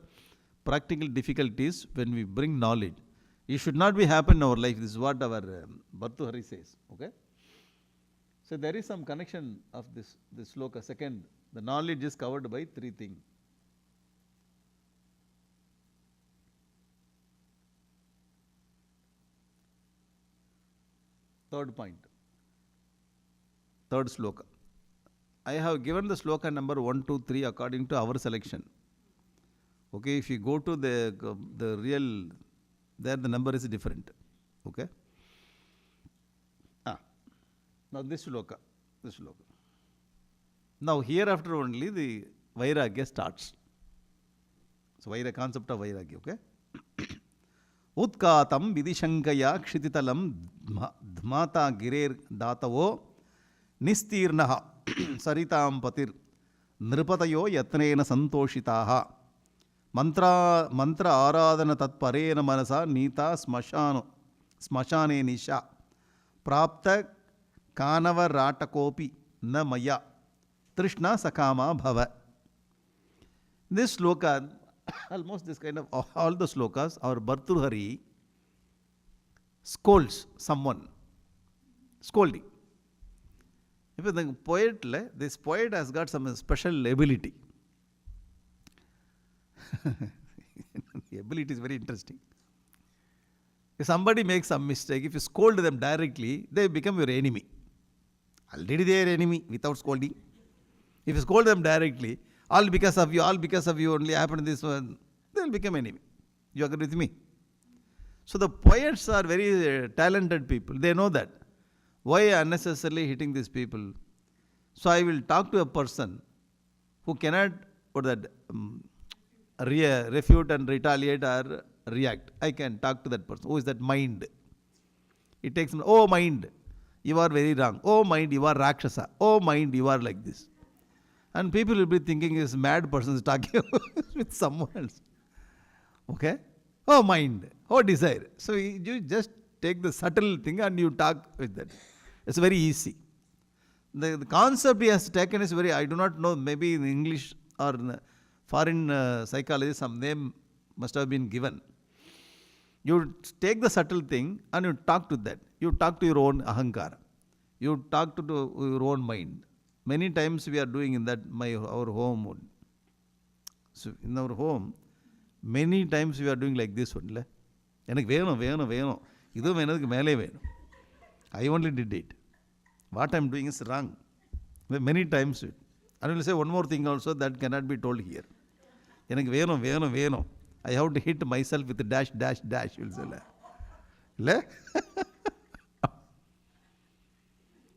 practical difficulties when we bring knowledge. It should not be happen in our life. This is what our Bhartrihari says. Okay? So there is some connection of this sloka. Second, the knowledge is covered by three things. Third point. Third sloka. I have given the sloka number 1, 2, 3 according to our selection. Okay, if you go to the real, there the number is different. Okay. Now this sloka. Now hereafter only the Vairagya starts. So Vairagya, concept of Vairagya. Okay. Utkatam vidishankaya kshititalam dhmata girer datavo nistirnaha saritam patir nripatayo yatnena santoshitaha mantra aradhana tatparena manasa nita smashane nisha prapta kanava ratakopi na maya trishna sakama bhava. This sloka, almost this kind of all the slokas, our Bhartrihari scolds someone, scolding. If you think poet, this poet has got some special ability. The ability is very interesting. If somebody makes some mistake, if you scold them directly, they become your enemy. Already they are enemy without scolding. If you scold them directly, all because of you only happened this one, they will become enemy. You agree with me? So the poets are very talented people. They know that. Why unnecessarily hitting these people? So I will talk to a person who cannot refute and retaliate or react. I can talk to that person. Who is that? Mind. It takes, oh mind, you are very wrong. Oh mind, you are Rakshasa. Oh mind, you are like this. And people will be thinking this mad person is talking with someone else. Okay? Oh mind, oh desire. So you just take the subtle thing and you talk with that. It's very easy. The concept he has taken is very, I do not know, maybe in English or in foreign psychology some name must have been given. You take the subtle thing and you talk to that. You talk to your own ahankara. You talk to your own mind. Many times we are doing in that our home. So in our home, many times we are doing like this one. I only did it. What I am doing is wrong. Many times. And I will say one more thing also that cannot be told here. I have to hit myself with dash, dash, dash. You will say.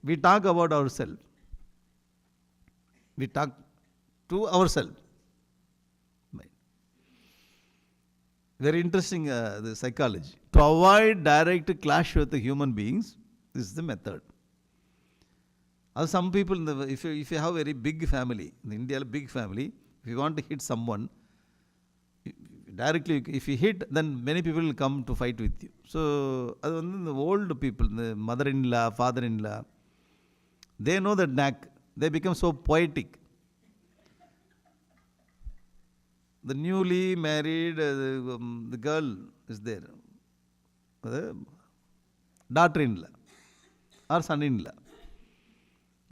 We talk about ourselves. We talk to ourselves. Very interesting the psychology. To avoid direct clash with the human beings, This is the method. Some people, if you have a very big family, in India, big family, if you want to hit someone, directly, if you hit, then many people will come to fight with you. So, the old people, the mother-in-law, father-in-law, they know that knack. They become so poetic. The newly married, the girl is there, the daughter-in-law or son-in-law.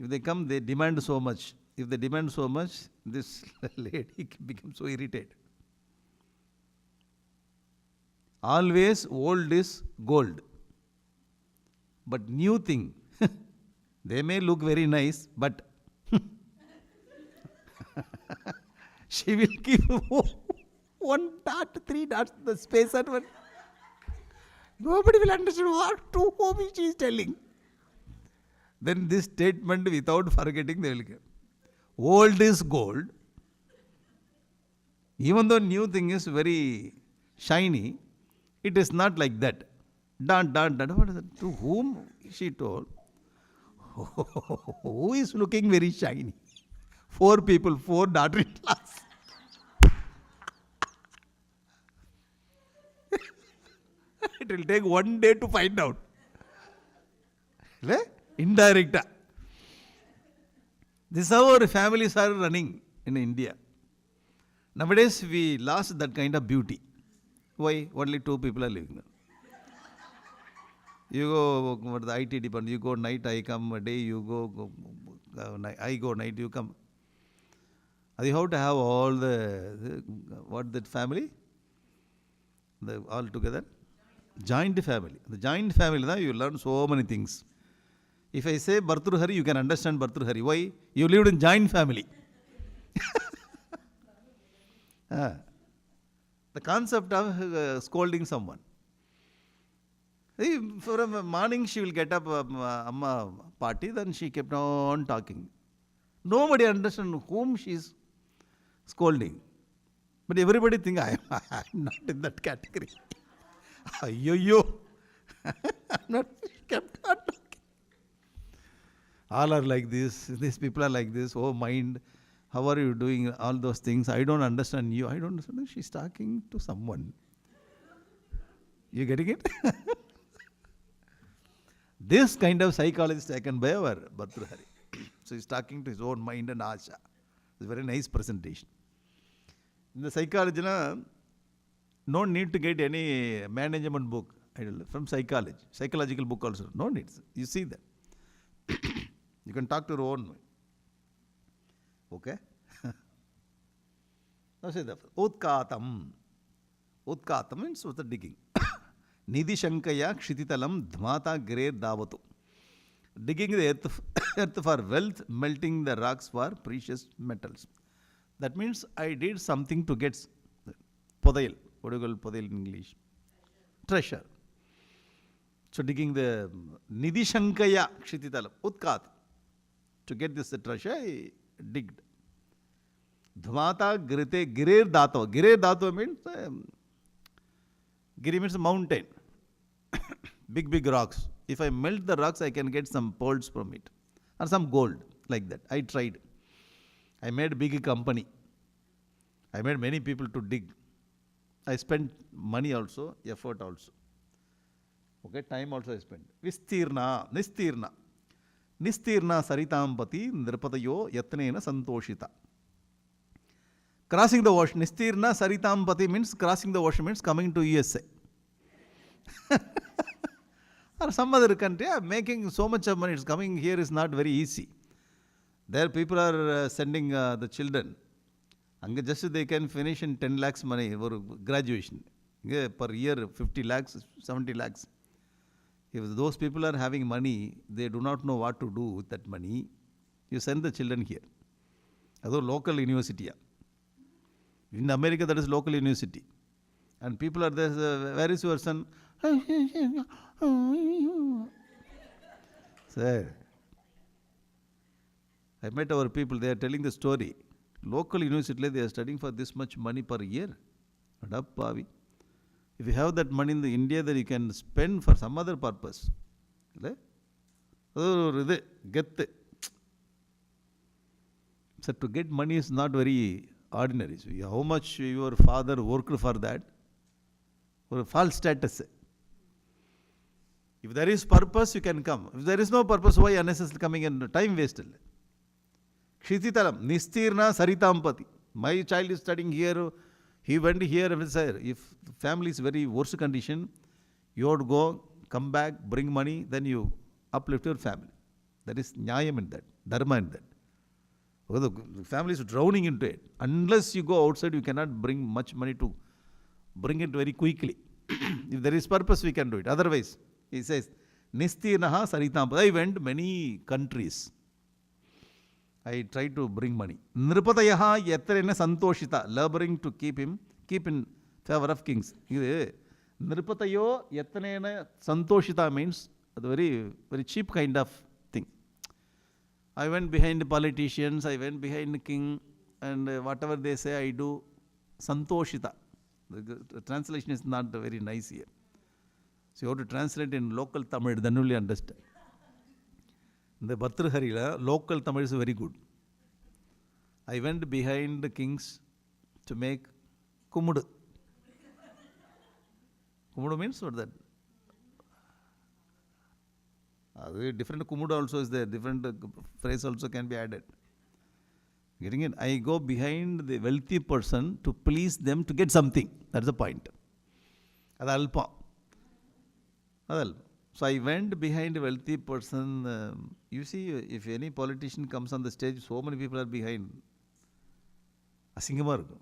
If they come, they demand so much. If they demand so much, this lady becomes so irritated. Always old is gold. But new thing, they may look very nice, but she will give 1 dot, 3 dots, the space at one. Nobody will understand what to whom she is telling. Then this statement, without forgetting, they will give. Old is gold. Even though new thing is very shiny, it is not like that. Dot, dot, dot. What is it? To whom she told? Who is looking very shiny? 4 people, 4 daughter-in-laws. It will take 1 day to find out. Indirect. This is how our families are running in India. Nowadays, we lost that kind of beauty. Why? Only 2 people are living there. You go for the IT department, you go night, I come, day you go, I go night, you come. You have to have all what that family? All together? Joint family. The joint family, you learn so many things. If I say Bhartruhari, you can understand Bhartruhari. Why? You lived in joint family. The concept of scolding someone. For a morning, she will get up, Amma party, then she kept on talking. Nobody understands whom she is scolding. But everybody think I am not in that category. Yo. I'm not, kept on talking. All are like this. These people are like this. Oh, mind. How are you doing? All those things. I don't understand you. I don't understand. She's talking to someone. You getting it? This kind of psychology is taken by our Bhartruhari. So he's talking to his own mind and asha. It's a very nice presentation. In the psychology, no need to get any management book from psychology. Psychological book also. No need. You see that. You can talk to your own mind. Okay? Now say that. Utkatam. Utkatam means what's the digging. Nidhi Shankaya Kshititalam Dhmata Gre Davatu. Digging the earth for wealth, melting the rocks for precious metals. That means I did something to get Podail. What do you call Podail in English? Treasure. So digging the Nidhi Shankaya Kshititalam. Utkat. To get this treasure, I digged. Dhmata Grite Girer Dato. Girer Dato means Giri means mountain. Big rocks. If I melt the rocks, I can get some pearls from it. Or some gold. Like that. I tried. I made a big company. I made many people to dig. I spent money also, effort also. Okay, time also I spent. Vistirna, Nistirna. Nistirna Saritampati Nirpatayo Yatnena Santoshita. Crossing the ocean. Nistirna Saritampati means crossing the ocean means coming to USA. Or some other country, making so much of money. It's coming here is not very easy. There people are sending the children. And just they can finish in 10 lakhs money for graduation. Per year 50 lakhs, 70 lakhs. If those people are having money, they do not know what to do with that money. You send the children here. That's a local university. In America, that is local university. And people are there, where is your son? Sir, I met our people, they are telling the story. Local university, they are studying for this much money per year. If you have that money in India, then you can spend for some other purpose. அது ஒரு இது கெத்து. So to get money is not very ordinary. So how much your father worked for that, or false status. If there is purpose, you can come. If there is no purpose, why unnecessarily coming and time wasted? Kshititalam, Nistirna Saritampati. My child is studying here, he went here. If the family is very worse condition, you have to go, come back, bring money, then you uplift your family. That is Nyayam in that, Dharma in that. Because the family is drowning into it. Unless you go outside, you cannot bring much money to bring it very quickly. If there is purpose, we can do it. Otherwise, he says, Nistirnaha Saritam. I went many countries. I tried to bring money. Nripatayaha yatrena santoshita. Laboring to keep in favor of kings. Nripatayo yatrena santoshita means a very, very cheap kind of thing. I went behind politicians, I went behind the king, and whatever they say, I do. Santoshita. The translation is not very nice here. So you have to translate in local Tamil, then only understand. The Bhartrharila, local Tamil is very good. I went behind the kings to make Kumudu. Kumudu means what that? Different Kumudu also is there, different phrase also can be added. Getting it? I go behind the wealthy person to please them to get something. That's the point. That's alpa. So I went behind a wealthy person. You see, if any politician comes on the stage, so many people are behind. Asingama irukkum.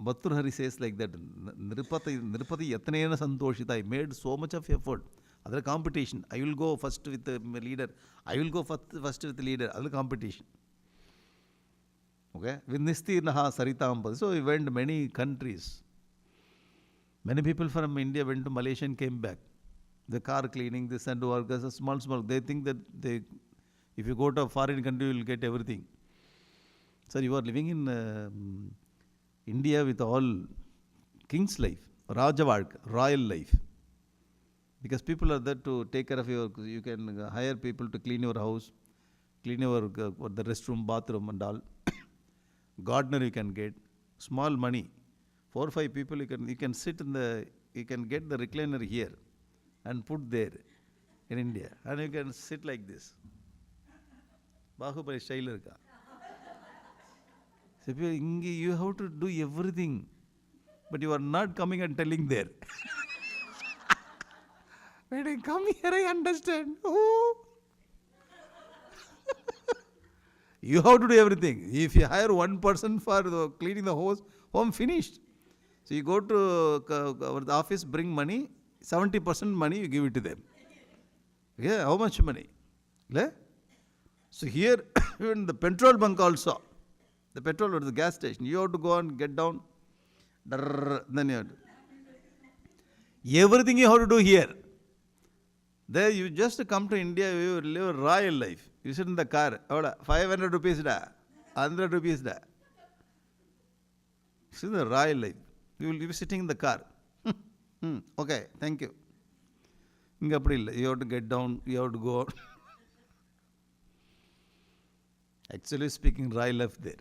Bhartrhari says like that. Nirupati yatnena santoshita. I made so much of effort. Other competition. I will go first with the leader. I will go first with the leader. Other competition. Okay. With Nistirnaha Saritampadi. So we went many countries. Many people from India went to Malaysia and came back. The car cleaning, this and workers, small. They think that if you go to a foreign country, you will get everything. Sir, you are living in India with all king's life, Rajavark, royal life. Because people are there to take care of you can hire people to clean your house, clean your the restroom, bathroom and all. Gardener you can get, small money. 4 or 5 people you can sit you can get the recliner here and put there in India, and you can sit like this. Bahubali style irka. So you have to do everything, but you are not coming and telling there. When I come here, I understand. Oh. You have to do everything. If you hire one person for cleaning the home finished. So you go to the office, bring money, 70% money you give it to them. Yeah, how much money? Yeah? So here, even the petrol bunk also, the petrol or the gas station, you have to go and get down. Then you have to. Everything you have to do here. There you just come to India, you live a royal life. You sit in the car, 500 rupees da, 100 rupees da. This is the royal life. You will be sitting in the car. Okay, thank you. You have to get down, you have to go out. Actually speaking, royal life there.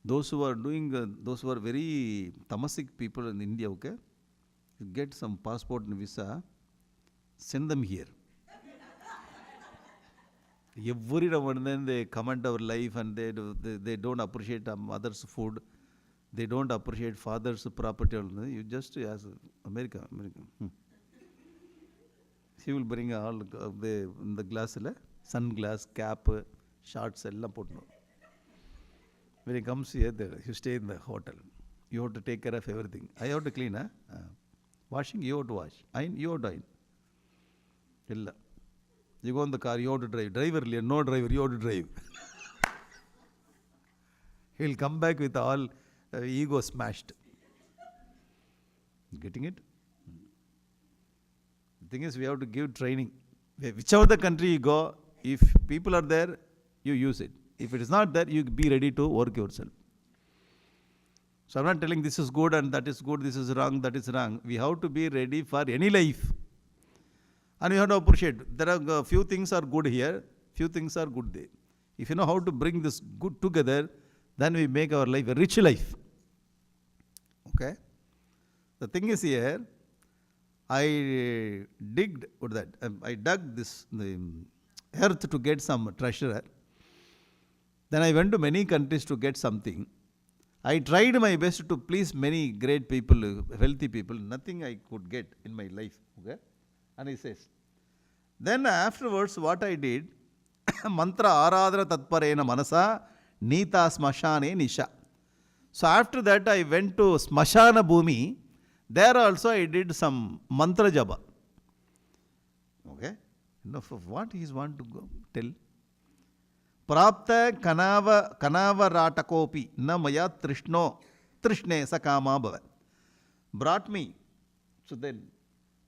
Those who are doing, those who are very tamasic people in India, okay, you get some passport and visa, send them here. Every now and then they comment our life and they don't appreciate mother's food. They don't appreciate father's property. You just ask America. He will bring all in the glass, sunglass, cap, shorts, when he comes here, you stay in the hotel. You have to take care of everything. I have to clean, washing, you have to wash. Iron, you have to iron. You go in the car, you have to drive. Driver, no driver, you have to drive. He will come back with all ego smashed. Getting it? The thing is, we have to give training. Whichever the country you go, if people are there, you use it. If it is not there, you be ready to work yourself. So I'm not telling this is good and that is good, this is wrong, that is wrong. We have to be ready for any life. And we have to appreciate. There are a few things are good here, few things are good there. If you know how to bring this good together, then we make our life a rich life. Okay? The thing is here, I dug the earth to get some treasure. Then I went to many countries to get something. I tried my best to please many great people, wealthy people. Nothing I could get in my life. Okay? And he says, then afterwards what I did, mantra aradhana tatparena manasa nita smashane nisha. So after that I went to smashana bhumi. There also I did some mantra japa. Okay? Enough of what he want to go tell. Prapta kanava ratakopi na maya trishne sakama bhava. Brought me. So then,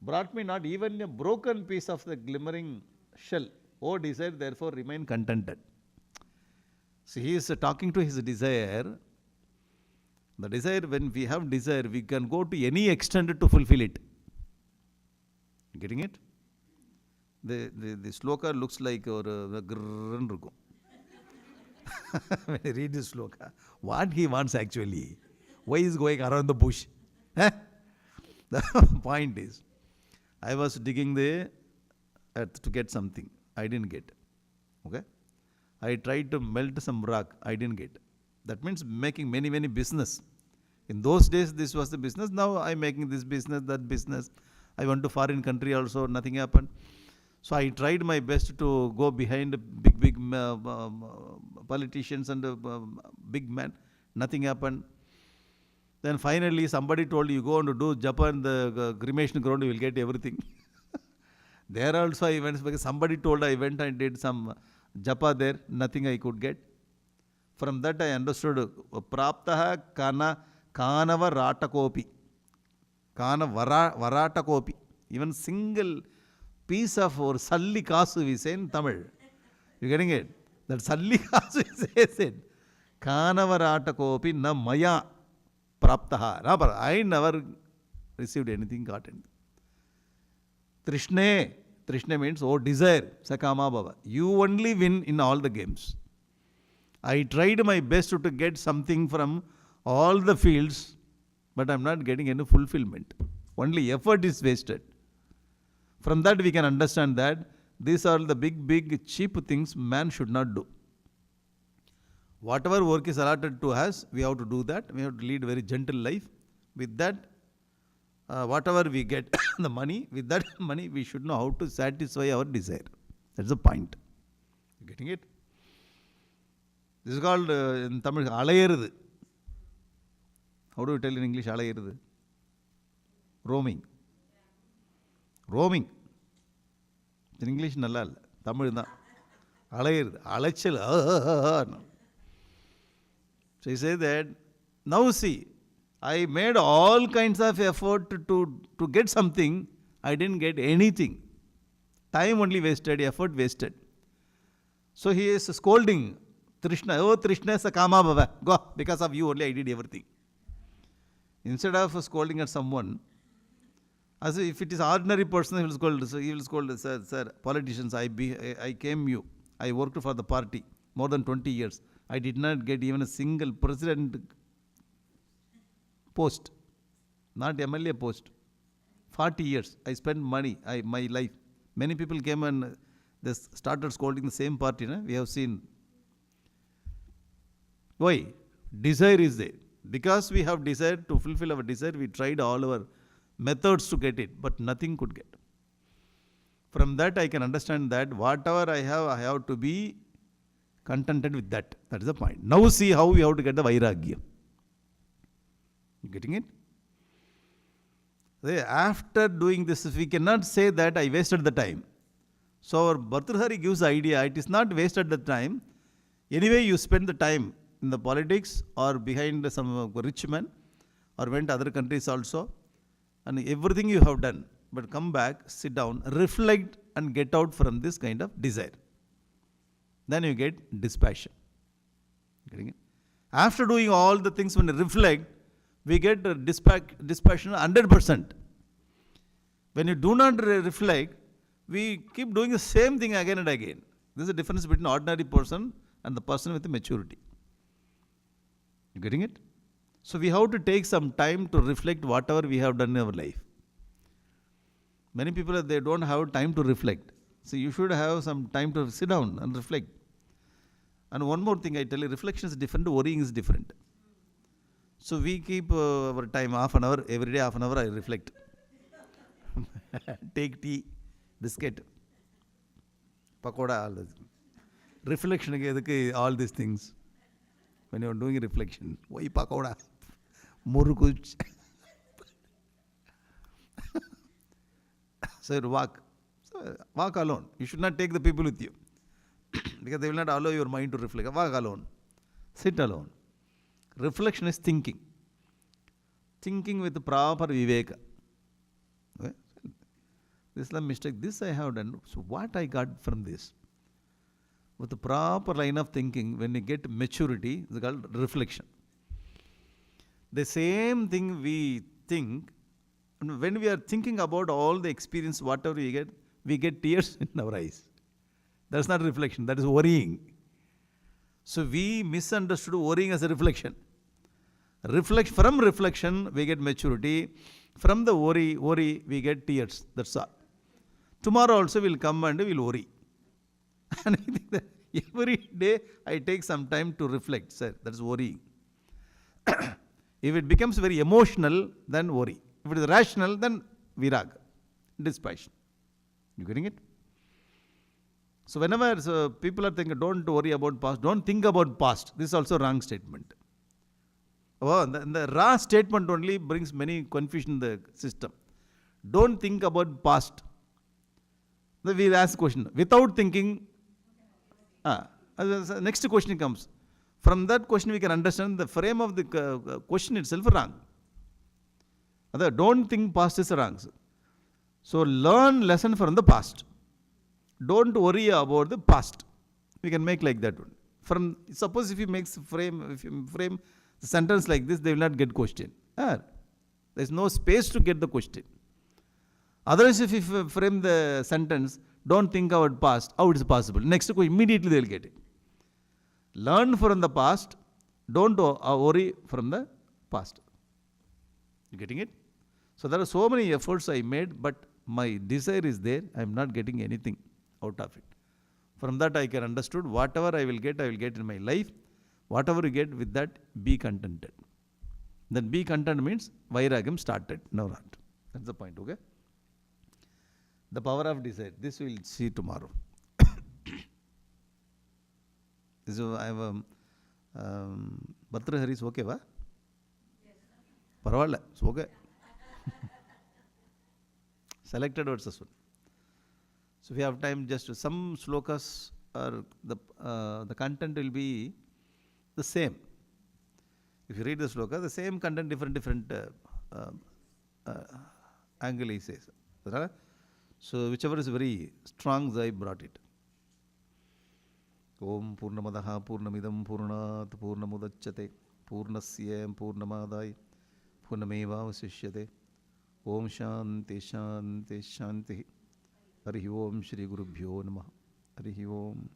brought me not even a broken piece of the glimmering shell. O desire, therefore remain contented. So he is talking to his desire. The desire, when we have desire, we can go to any extent to fulfill it. Getting it? The sloka looks like or grrrr. When I read this sloka, what he wants actually, why he is going around the bush? The point is, I was digging the earth to get something. I didn't get. Okay? I tried to melt some rock. I didn't get. That means making many business. In those days, this was the business. Now I'm making this business, that business. I went to foreign country also. Nothing happened. So I tried my best to go behind big politicians and big men. Nothing happened. Then finally somebody told you go and do Japan, the cremation ground, you will get everything. There also I went because somebody told I went and did some japa there. Nothing I could get. From that I understood praptaha kanava ratakopi. Kana varatakopi. Even single piece of or salli kasu we say in Tamil. You getting it? That salli kasu we say it. Kanava ratakopi na maya praptaha. I never received anything, got anything. Trishne means desire. Sakama bhava. You only win in all the games. I tried my best to get something from all the fields, but I'm not getting any fulfillment. Only effort is wasted. From that we can understand that these are the big cheap things man should not do. Whatever work is allotted to us, we have to do that. We have to lead a very gentle life. With that, whatever we get, the money, with that money we should know how to satisfy our desire. That's the point. You getting it? This is called in Tamil, alayirudhu. How do you tell in English, alayirudhu? Roaming. Roaming. In English, nalla illa. Tamil da. Alayirudhu. Alachal. So he says that, now see, I made all kinds of effort to get something. I didn't get anything. Time only wasted, effort wasted. So he is scolding Trishna. Oh, Trishna sakama bhava. Go, because of you only I did everything. Instead of scolding at someone, as if it is ordinary person, he will scold, sir, politicians, I came you. I worked for the party more than 20 years. I did not get even a single president post, not MLA post. 40 years, I spent money, my life. Many people came and they started scolding the same party. No? We have seen. Why? Desire is there. Because we have desire, to fulfill our desire, we tried all our methods to get it, but nothing could get. From that I can understand that whatever I have to be contented with that. That is the point. Now see how we have to get the vairagya. You getting it? After doing this, we cannot say that I wasted the time. So our Bhartrhari gives the idea, it is not wasted the time. Anyway, you spend the time in the politics or behind some rich man or went to other countries also, and everything you have done. But come back, sit down, reflect and get out from this kind of desire. Then you get dispassion. Getting it? After doing all the things, when you reflect, we get dispassion 100%. When you do not reflect, we keep doing the same thing again and again. This is the difference between ordinary person and the person with maturity. You getting it? So we have to take some time to reflect whatever we have done in our life. Many people, they don't have time to reflect. So you should have some time to sit down and reflect. And one more thing I tell you, reflection is different, worrying is different. So we keep our time half an hour, every day half an hour I reflect. Take tea, biscuit, pakoda, all this. Reflection, all these things. When you are doing reflection, why pakoda? Murukuch. So you walk. So walk alone. You should not take the people with you. Because they will not allow your mind to reflect. Walk alone. Sit alone. Reflection is thinking. Thinking with proper viveka. Okay? This is the mistake. This I have done. So what I got from this? With the proper line of thinking, when you get maturity, it's called reflection. The same thing we think, when we are thinking about all the experience, whatever we get tears in our eyes. That's not reflection, that is worrying. So we misunderstood worrying as a reflection. From reflection, we get maturity. From the worry, we get tears. That's all. Tomorrow also we'll come and we'll worry. And I think that every day I take some time to reflect. Sir, that's worrying. If it becomes very emotional, then worry. If it is rational, then virag, dispassion. You getting it? So whenever people are thinking, don't worry about past, don't think about past. This is also a wrong statement. Oh, the raw statement only brings many confusion in the system. Don't think about past. Then we'll ask a question. Without thinking, next question comes. From that question we can understand the frame of the question itself wrong. Don't think past is wrong. So learn lesson from the past. Don't worry about the past. We can make like that one. Suppose if you frame the sentence like this, they will not get question. There is no space to get the question. Otherwise, if you frame the sentence, don't think about past, how it is possible? Next question, immediately they will get it. Learn from the past, don't worry from the past. You getting it? So there are so many efforts I made, but my desire is there. I am not getting anything out of it. From that I can understood whatever I will get in my life. Whatever you get with that, be contented. Then be content means vairagam started. No, not. That's the point, okay? The power of desire. This we will see tomorrow. So I have Bhartrhari is okay, va? Parvala, it's okay. Selected words as well. So if we have time, just some slokas or the content will be the same. If you read the sloka, the same content, different angle he says. So whichever is very strong, I brought it. Om Purnamadaha Purnamidam Purnat Purnamudachyate Purnasya Purnamadai Purnameva Vasishyate Om Shanti Shanti Shanti Harihi Om Shri Gurubhyo Namaha Harihi Om